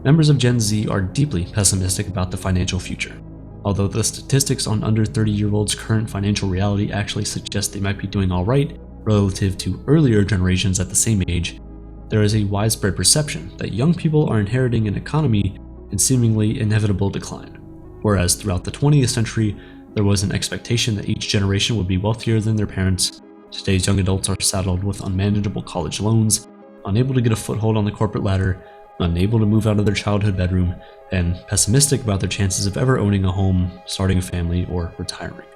Members of Gen Z are deeply pessimistic about the financial future. Although the statistics on under 30-year-olds' current financial reality actually suggest they might be doing alright relative to earlier generations at the same age, there is a widespread perception that young people are inheriting an economy in seemingly inevitable decline. Whereas throughout the 20th century, there was an expectation that each generation would be wealthier than their parents, today's young adults are saddled with unmanageable college loans, unable to get a foothold on the corporate ladder, unable to move out of their childhood bedroom, and pessimistic about their chances of ever owning a home, starting a family, or retiring.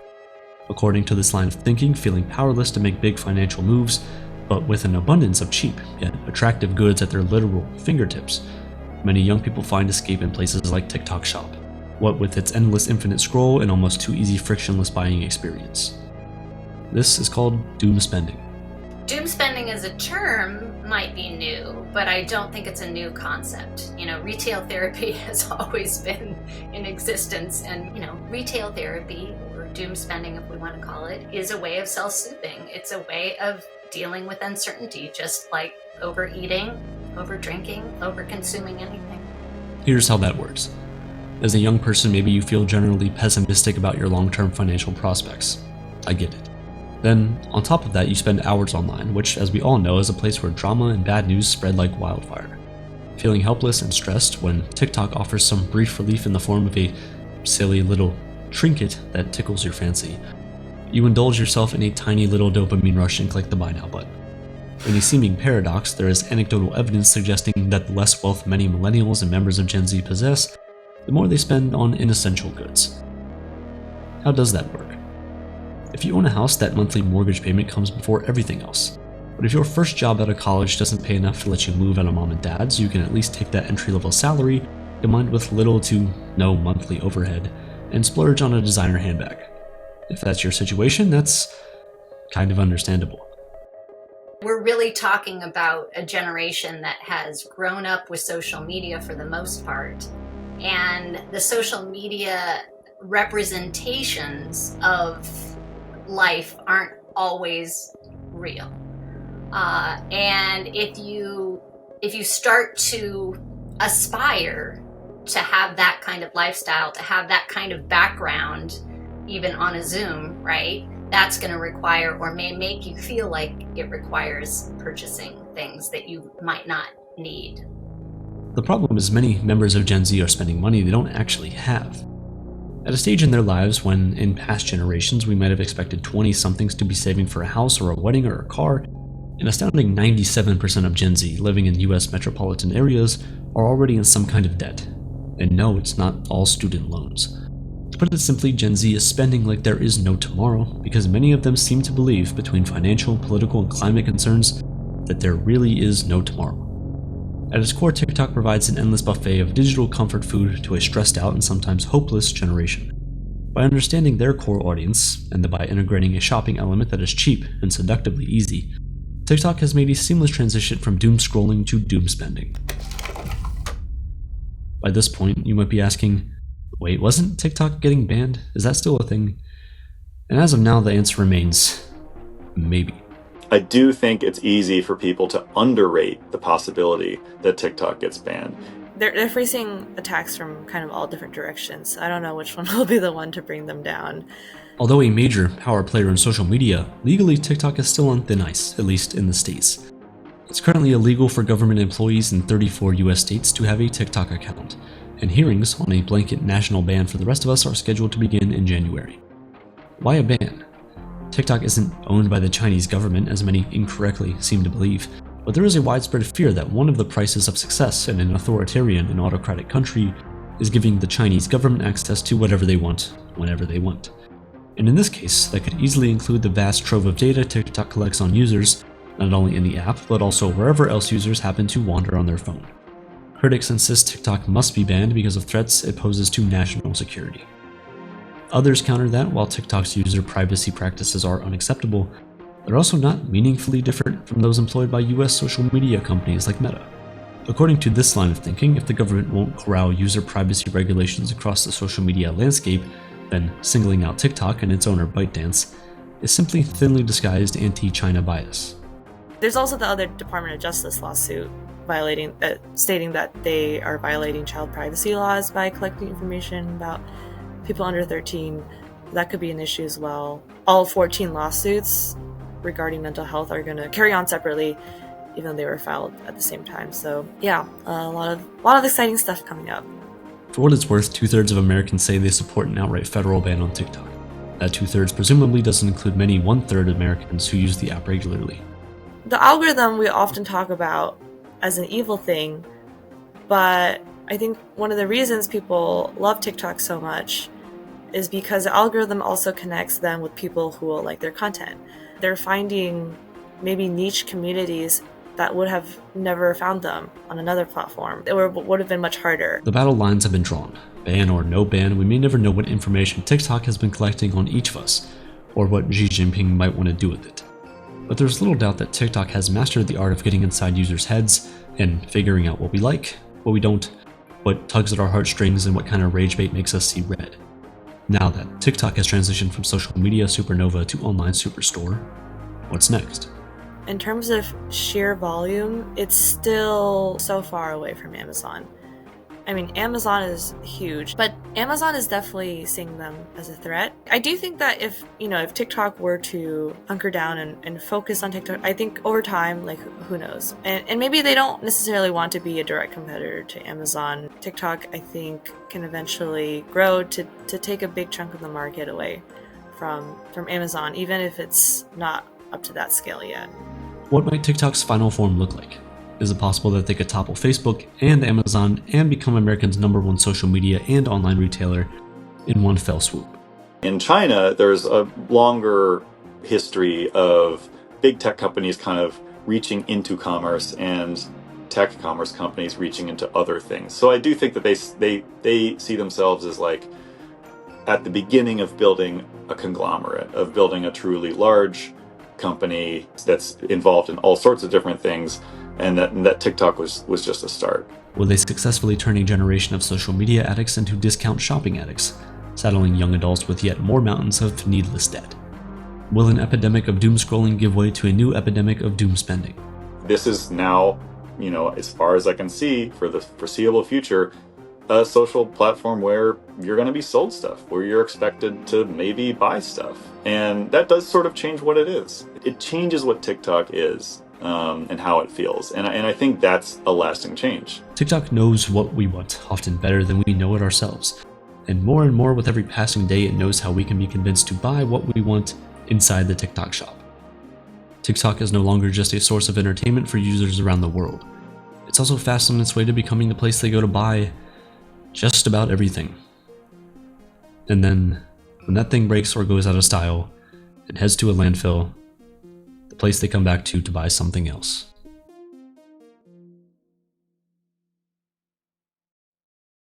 According to this line of thinking, feeling powerless to make big financial moves, but with an abundance of cheap yet attractive goods at their literal fingertips, many young people find escape in places like TikTok Shop, what with its endless infinite scroll and almost too easy frictionless buying experience. This is called doom spending. Doom spending as a term might be new, but I don't think it's a new concept. Retail therapy has always been in existence, and retail therapy, or doom spending if we want to call it, is a way of self-soothing. It's a way of dealing with uncertainty, just like overeating, overdrinking, overconsuming anything. Here's how that works. As a young person, maybe you feel generally pessimistic about your long-term financial prospects. I get it. Then, on top of that, you spend hours online, which, as we all know, is a place where drama and bad news spread like wildfire. Feeling helpless and stressed when TikTok offers some brief relief in the form of a silly little trinket that tickles your fancy, you indulge yourself in a tiny little dopamine rush and click the buy now button. In a seeming paradox, there is anecdotal evidence suggesting that the less wealth many millennials and members of Gen Z possess, the more they spend on inessential goods. How does that work? If you own a house, that monthly mortgage payment comes before everything else. But if your first job out of college doesn't pay enough to let you move out of mom and dad's, you can at least take that entry-level salary, combined with little to no monthly overhead, and splurge on a designer handbag. If that's your situation, that's kind of understandable. We're really talking about a generation that has grown up with social media for the most part, and the social media representations of life aren't always real. And if you if you start to aspire to have that kind of lifestyle, to have that kind of background, even on a Zoom, right? That's going to require, or may make you feel like it requires, purchasing things that you might not need. The problem is many members of Gen Z are spending money they don't actually have. At a stage in their lives when, in past generations, we might have expected 20-somethings to be saving for a house or a wedding or a car, an astounding 97% of Gen Z living in US metropolitan areas are already in some kind of debt. And no, it's not all student loans. To put it simply, Gen Z is spending like there is no tomorrow because many of them seem to believe, between financial, political, and climate concerns, that there really is no tomorrow. At its core, TikTok provides an endless buffet of digital comfort food to a stressed out and sometimes hopeless generation. By understanding their core audience, and by integrating a shopping element that is cheap and seductively easy, TikTok has made a seamless transition from doom scrolling to doom spending. By this point, you might be asking, wait, wasn't TikTok getting banned? Is that still a thing? And as of now, the answer remains, maybe. I do think it's easy for people to underrate the possibility that TikTok gets banned. They're facing attacks from kind of all different directions. I don't know which one will be the one to bring them down. Although a major power player in social media, legally TikTok is still on thin ice, at least in the States. It's currently illegal for government employees in 34 US states to have a TikTok account, and hearings on a blanket national ban for the rest of us are scheduled to begin in January. Why a ban? TikTok isn't owned by the Chinese government, as many incorrectly seem to believe, but there is a widespread fear that one of the prices of success in an authoritarian and autocratic country is giving the Chinese government access to whatever they want, whenever they want. And in this case, that could easily include the vast trove of data TikTok collects on users, not only in the app, but also wherever else users happen to wander on their phone. Critics insist TikTok must be banned because of threats it poses to national security. Others counter that while TikTok's user privacy practices are unacceptable, they're also not meaningfully different from those employed by US social media companies like Meta. According to this line of thinking, if the government won't corral user privacy regulations across the social media landscape, then singling out TikTok and its owner ByteDance is simply thinly disguised anti-China bias. There's also the other Department of Justice lawsuit stating that they are violating child privacy laws by collecting information about people under 13. That could be an issue as well. All 14 lawsuits regarding mental health are going to carry on separately, even though they were filed at the same time. So yeah, a lot of exciting stuff coming up. For what it's worth, 2/3 of Americans say they support an outright federal ban on TikTok. That 2/3 presumably doesn't include many 1/3 Americans who use the app regularly. The algorithm we often talk about as an evil thing, but I think one of the reasons people love TikTok so much is because the algorithm also connects them with people who will like their content. They're finding maybe niche communities that would have never found them on another platform. It would have been much harder. The battle lines have been drawn. Ban or no ban, we may never know what information TikTok has been collecting on each of us, or what Xi Jinping might want to do with it. But there's little doubt that TikTok has mastered the art of getting inside users' heads and figuring out what we like, what we don't, what tugs at our heartstrings, and what kind of rage bait makes us see red. Now that TikTok has transitioned from social media supernova to online superstore, what's next? In terms of sheer volume, it's still so far away from Amazon. I mean, Amazon is huge, but Amazon is definitely seeing them as a threat. I do think that if TikTok were to hunker down and focus on TikTok, I think over time, who knows? And maybe they don't necessarily want to be a direct competitor to Amazon. TikTok, I think, can eventually grow to take a big chunk of the market away from Amazon, even if it's not up to that scale yet. What might TikTok's final form look like? Is it possible that they could topple Facebook and Amazon and become Americans' #1 social media and online retailer in one fell swoop? In China, there's a longer history of big tech companies kind of reaching into commerce and tech commerce companies reaching into other things. So I do think that they see themselves as at the beginning of building a conglomerate, of building a truly large company that's involved in all sorts of different things, and that TikTok was just a start. Will they successfully turn a generation of social media addicts into discount shopping addicts, saddling young adults with yet more mountains of needless debt? Will an epidemic of doom scrolling give way to a new epidemic of doom spending? This is now you know, as far as I can see for the foreseeable future, a social platform where you're going to be sold stuff, where you're expected to maybe buy stuff. And that does sort of change what it is. It changes what TikTok is and how it feels. And I think that's a lasting change. TikTok knows what we want, often better than we know it ourselves. And more with every passing day, it knows how we can be convinced to buy what we want inside the TikTok shop. TikTok is no longer just a source of entertainment for users around the world. It's also fast on its way to becoming the place they go to buy just about everything. And then, when that thing breaks or goes out of style, it heads to a landfill, the place they come back to buy something else.